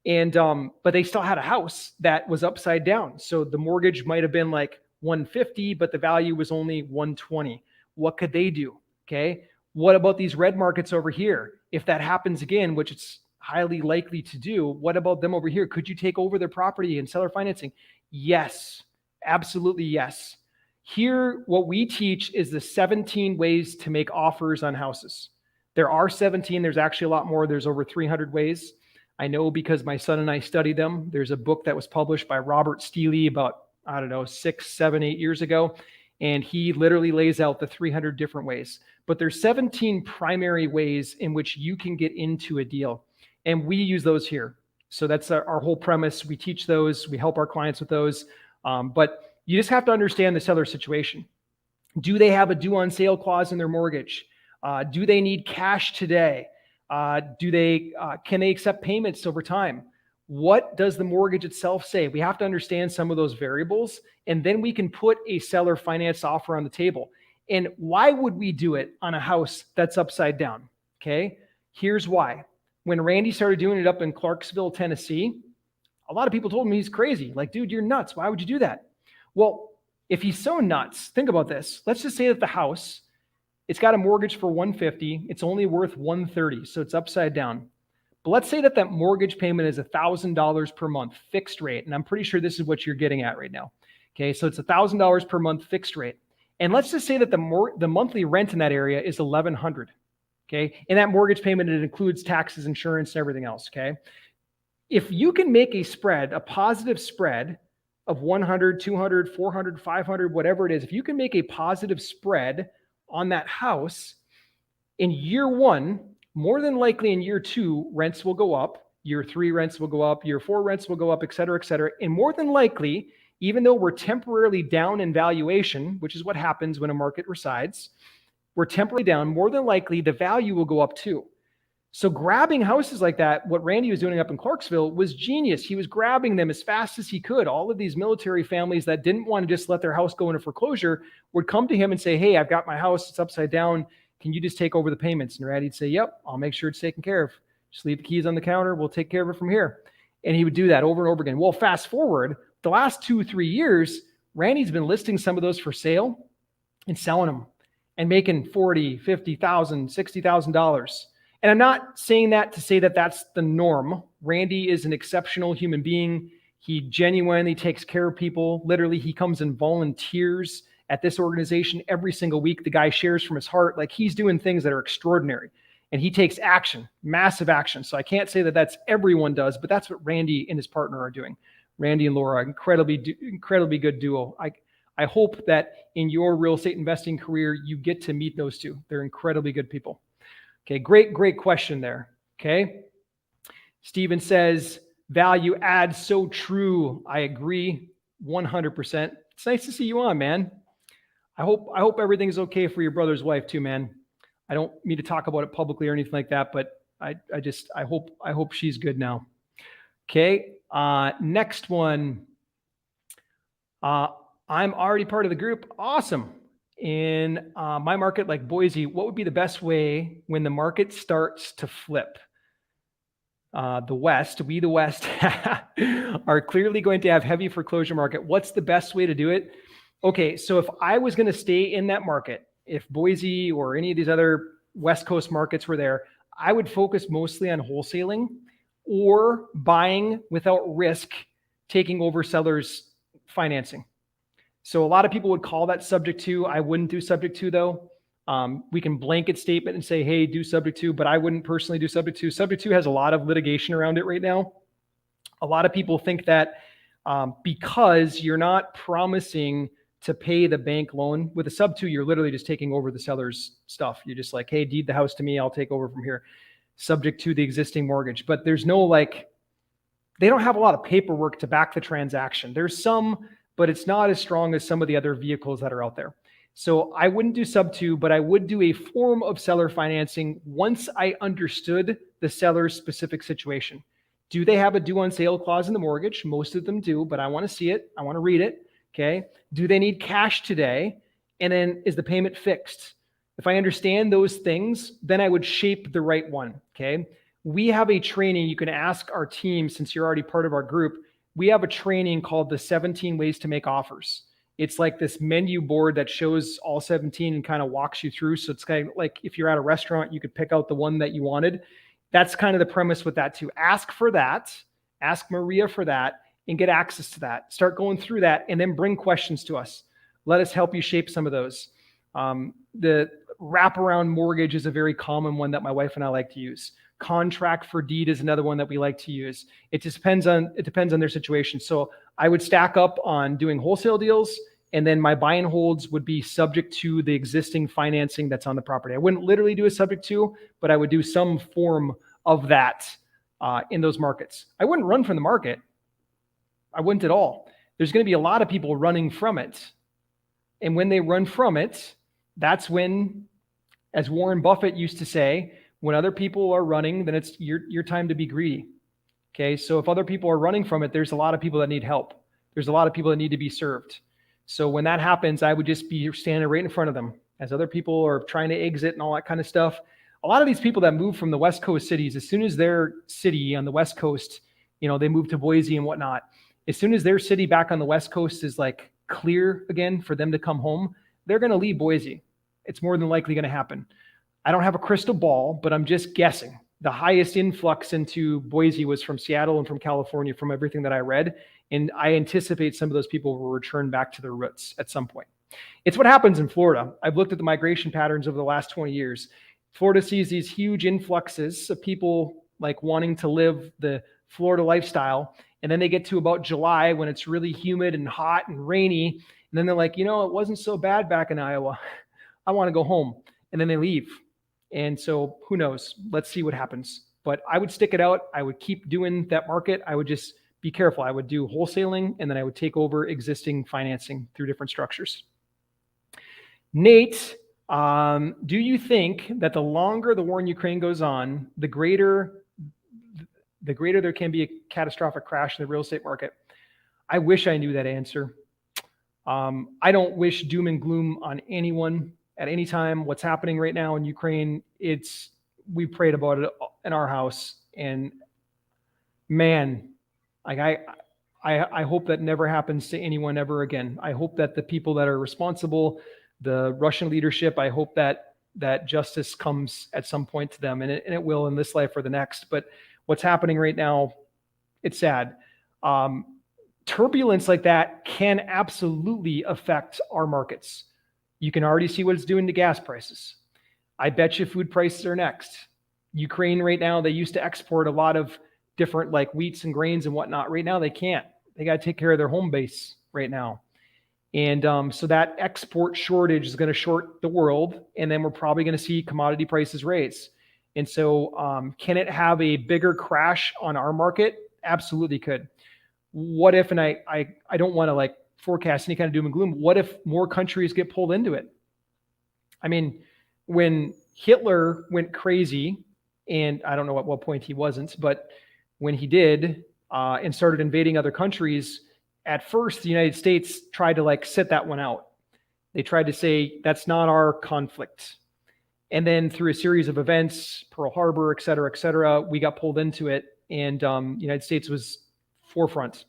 And but they still had a house that was upside down. So the mortgage might have been like $150, but the value was only $120. What could they do? Okay. What about these red markets over here? If that happens again, which it's highly likely to do, what about them over here? Could you take over their property and seller financing? Yes, absolutely yes. Here, what we teach is the 17 ways to make offers on houses. There are 17. There's actually a lot more. There's over 300 ways. I know because my son and I studied them. There's a book that was published by Robert Steele about I don't know, 6, 7, 8 years ago. And he literally lays out the 300 different ways. But there's 17 primary ways in which you can get into a deal. And we use those here. So that's our whole premise. We teach those. We help our clients with those. But you just have to understand the seller situation. Do they have a due on sale clause in their mortgage? Do they need cash today? Can they accept payments over time? What does the mortgage itself say? We have to understand some of those variables, and then we can put a seller finance offer on the table. And why would we do it on a house that's upside down? Okay, here's why. When Randy started doing it up in Clarksville, Tennessee, a lot of people told him he's crazy. Like, dude, you're nuts. Why would you do that? Well, if he's so nuts, think about this. Let's just say that the house, it's got a mortgage for $150. It's only worth $130, so it's upside down. But let's say that mortgage payment is $1,000 per month, fixed rate. And I'm pretty sure this is what you're getting at right now. Okay, so it's $1,000 per month fixed rate. And let's just say that the monthly rent in that area is $1,100. Okay, and that mortgage payment, it includes taxes, insurance, and everything else. Okay, if you can make a positive spread of 100, 200, 400, 500, whatever it is, if you can make a positive spread on that house in year one, more than likely in year two, rents will go up. Year three, rents will go up. Year four, rents will go up, et cetera, et cetera. And more than likely, even though we're temporarily down in valuation, which is what happens when a market resides, we're temporarily down, more than likely the value will go up too. So grabbing houses like that, what Randy was doing up in Clarksville was genius. He was grabbing them as fast as he could. All of these military families that didn't want to just let their house go into foreclosure would come to him and say, hey, I've got my house, it's upside down. Can you just take over the payments? And Randy'd say, yep, I'll make sure it's taken care of. Just leave the keys on the counter. We'll take care of it from here. And he would do that over and over again. Well, fast forward, the last 2-3 years, Randy's been listing some of those for sale and selling them and making $40,000, $50,000, $60,000. And I'm not saying that to say that that's the norm. Randy is an exceptional human being. He genuinely takes care of people. Literally, he comes and volunteers at this organization every single week. The guy shares from his heart. Like, he's doing things that are extraordinary. And he takes action, massive action. So I can't say that that's everyone does, but that's what Randy and his partner are doing. Randy and Laura, incredibly good duo. I hope that in your real estate investing career, you get to meet those two. They're incredibly good people. Okay, great question there. Okay. Steven says, value add, so true. I agree 100%. It's nice to see you on, man. I hope everything's okay for your brother's wife too, man. I don't mean to talk about it publicly or anything like that, but I hope she's good now. Okay. Next one. I'm already part of the group. Awesome. In my market, like Boise, what would be the best way when the market starts to flip? The West are clearly going to have heavy foreclosure market. What's the best way to do it? Okay, so if I was going to stay in that market, if Boise or any of these other West Coast markets were there, I would focus mostly on wholesaling or buying without risk, taking over sellers' financing. So a lot of people would call that subject to. I wouldn't do subject to though. We can blanket statement and say, hey, do subject to, but I wouldn't personally do subject to. Subject to has a lot of litigation around it right now. A lot of people think that because you're not promising to pay the bank loan with a sub to, you're literally just taking over the seller's stuff. You're just like, hey, deed the house to me, I'll take over from here, subject to the existing mortgage. But there's no they don't have a lot of paperwork to back the transaction. There's some, but it's not as strong as some of the other vehicles that are out there. So I wouldn't do sub to, but I would do a form of seller financing once I understood the seller's specific situation. Do they have a due on sale clause in the mortgage? Most of them do, but I want to see it. I want to read it. Okay. Do they need cash today? And then is the payment fixed? If I understand those things, then I would shape the right one. Okay. We have a training. You can ask our team, since you're already part of our group. We have a training called the 17 Ways to Make Offers. It's like this menu board that shows all 17 and kind of walks you through. So it's kind of like if you're at a restaurant, you could pick out the one that you wanted. That's kind of the premise with that too. Ask for that. Ask Maria for that and get access to that. Start going through that and then bring questions to us. Let us help you shape some of those. The Wraparound Mortgage is a very common one that my wife and I like to use. Contract for deed is another one that we like to use. It depends on their situation. So I would stack up on doing wholesale deals, and then my buy and holds would be subject to the existing financing that's on the property. I wouldn't literally do a subject to, but I would do some form of that in those markets. I wouldn't run from the market. I wouldn't at all. There's going to be a lot of people running from it. And when they run from it, that's when, as Warren Buffett used to say, when other people are running, then it's your time to be greedy. Okay, so if other people are running from it, there's a lot of people that need help. There's a lot of people that need to be served. So when that happens, I would just be standing right in front of them as other people are trying to exit and all that kind of stuff. A lot of these people that move from the West Coast cities, as soon as their city on the West Coast, they move to Boise and whatnot, as soon as their city back on the West Coast is like clear again for them to come home, they're going to leave Boise. It's more than likely going to happen. I don't have a crystal ball, but I'm just guessing. The highest influx into Boise was from Seattle and from California, from everything that I read. And I anticipate some of those people will return back to their roots at some point. It's what happens in Florida. I've looked at the migration patterns over the last 20 years. Florida sees these huge influxes of people like wanting to live the Florida lifestyle. And then they get to about July when it's really humid and hot and rainy. And then they're like, it wasn't so bad back in Iowa. I want to go home. And then they leave. And so who knows? Let's see what happens. But I would stick it out. I would keep doing that market. I would just be careful. I would do wholesaling, and then I would take over existing financing through different structures. Nate, do you think that the longer the war in Ukraine goes on, the greater there can be a catastrophic crash in the real estate market? I wish I knew that answer. I don't wish doom and gloom on anyone at any time. What's happening right now in Ukraine, we prayed about it in our house, and man, like I hope that never happens to anyone ever again. I hope that the people that are responsible, the Russian leadership, I hope that justice comes at some point to them, and it will in this life or the next. But what's happening right now, it's sad. Turbulence like that can absolutely affect our markets. You can already see what it's doing to gas prices. I bet you food prices are next. Ukraine right now, they used to export a lot of different like wheats and grains and whatnot. Right now they can't. They got to take care of their home base right now. And so that export shortage is going to short the world. And then we're probably going to see commodity prices raise. And so can it have a bigger crash on our market? Absolutely could. What if, and I don't want to like forecast any kind of doom and gloom, what if more countries get pulled into it? I mean, when Hitler went crazy, and I don't know at what point he wasn't, but when he did and started invading other countries, at first the United States tried to like sit that one out. They tried to say, that's not our conflict. And then through a series of events, Pearl Harbor, et cetera, we got pulled into it, and the United States was forefront.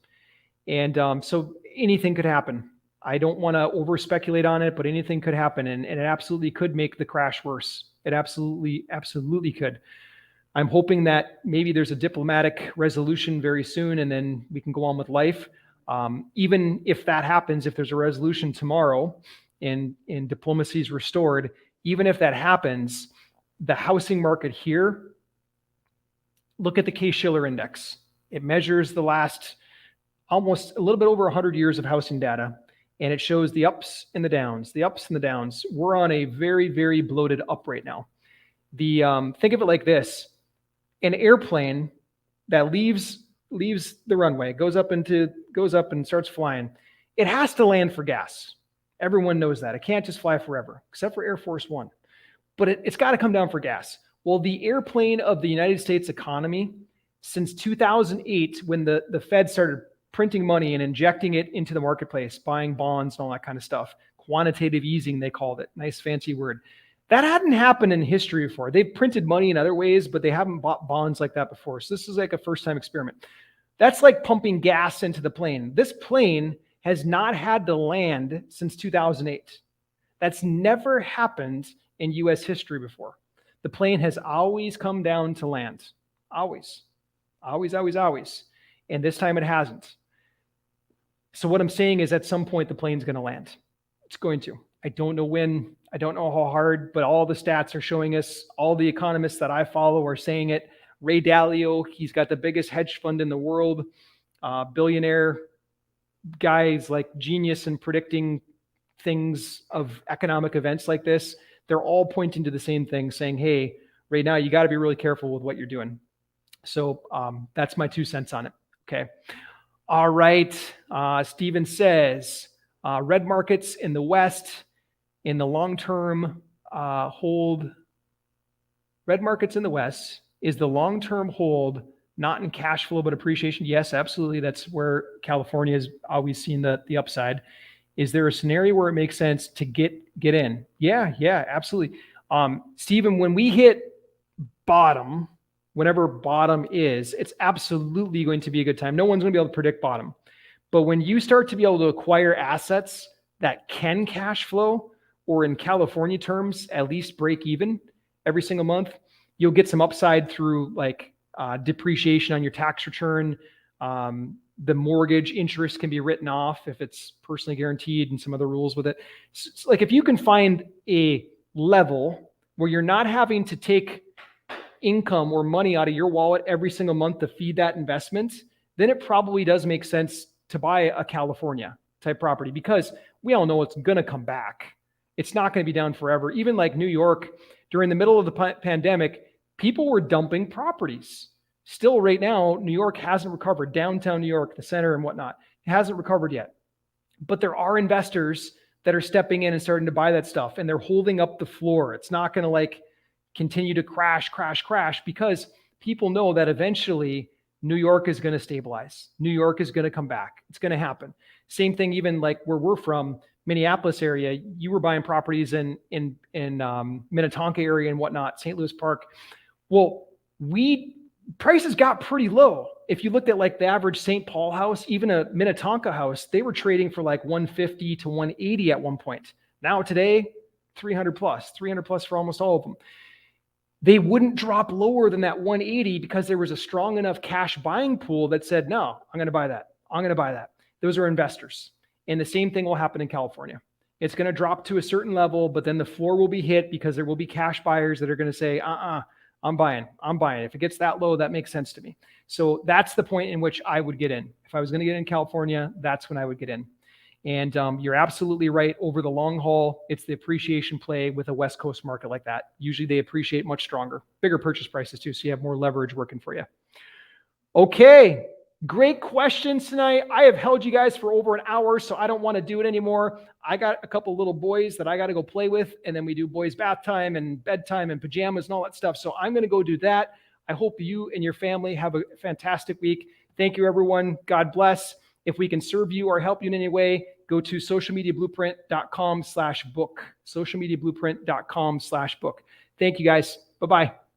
And so anything could happen. I don't want to over speculate on it, but anything could happen, and it absolutely could make the crash worse. It absolutely could. I'm hoping that maybe there's a diplomatic resolution very soon, and then we can go on with life. Even if that happens, if there's a resolution tomorrow and diplomacy is restored, even if that happens, the housing market here, look at the Case-Shiller Index. It measures the last almost a little bit over 100 years of housing data, and it shows the ups and the downs, We're on a very, very bloated up right now. Think of it like this. An airplane that leaves the runway, goes up and starts flying. It has to land for gas. Everyone knows that. It can't just fly forever, except for Air Force One. But it's got to come down for gas. Well, the airplane of the United States economy, since 2008, when the Fed started printing money and injecting it into the marketplace, buying bonds and all that kind of stuff, quantitative easing, they called it. Nice fancy word. That hadn't happened in history before. They've printed money in other ways, but they haven't bought bonds like that before. So this is like a first-time experiment. That's like pumping gas into the plane. This plane has not had to land since 2008. That's never happened in U.S. history before. The plane has always come down to land. Always. And this time it hasn't. So what I'm saying is at some point the plane's going to land. It's going to. I don't know when. I don't know how hard, but all the stats are showing us, all the economists that I follow are saying it. Ray Dalio, he's got the biggest hedge fund in the world, billionaire guys, like genius in predicting things of economic events like this. They're all pointing to the same thing, saying, hey, right now you got to be really careful with what you're doing. So that's my 2 cents on it. Okay. All right. Steven says, red markets in the West in the long-term hold. Red markets in the West is the long-term hold, not in cash flow, but appreciation. Yes, absolutely. That's where California has always seen the upside. Is there a scenario where it makes sense to get in? Yeah, absolutely. Stephen, when we hit bottom, whenever bottom is, it's absolutely going to be a good time. No one's going to be able to predict bottom. But when you start to be able to acquire assets that can cash flow, or in California terms, at least break even every single month, you'll get some upside through like depreciation on your tax return. The mortgage interest can be written off if it's personally guaranteed, and some other rules with it. So like if you can find a level where you're not having to take income or money out of your wallet every single month to feed that investment, then it probably does make sense to buy a California type property, because we all know it's going to come back. It's not going to be down forever. Even like New York, during the middle of the pandemic, people were dumping properties. Still right now, New York hasn't recovered. Downtown New York, the center and whatnot, it hasn't recovered yet. But there are investors that are stepping in and starting to buy that stuff, and they're holding up the floor. It's not going to like continue to crash, because people know that eventually New York is going to stabilize. New York is going to come back. It's going to happen. Same thing, even like where we're from, Minneapolis area, you were buying properties in Minnetonka area and whatnot, St. Louis Park. Well, prices got pretty low. If you looked at like the average St. Paul house, even a Minnetonka house, they were trading for like 150 to 180 at one point. Now today, 300 plus for almost all of them. They wouldn't drop lower than that 180 because there was a strong enough cash buying pool that said, no, I'm going to buy that. Those are investors. And the same thing will happen in California. It's going to drop to a certain level, but then the floor will be hit because there will be cash buyers that are going to say, I'm buying. If it gets that low, that makes sense to me. So that's the point in which I would get in. If I was going to get in California, that's when I would get in. And you're absolutely right. Over the long haul, it's the appreciation play with a West Coast market like that. Usually they appreciate much stronger, bigger purchase prices too, so you have more leverage working for you. Okay, great questions tonight. I have held you guys for over an hour, so I don't want to do it anymore. I got a couple little boys that I got to go play with, and then we do boys' bath time and bedtime and pajamas and all that stuff. So I'm going to go do that. I hope you and your family have a fantastic week. Thank you, everyone. God bless. If we can serve you or help you in any way, go to socialmediablueprint.com/book. Socialmediablueprint.com/book. Thank you, guys. Bye-bye.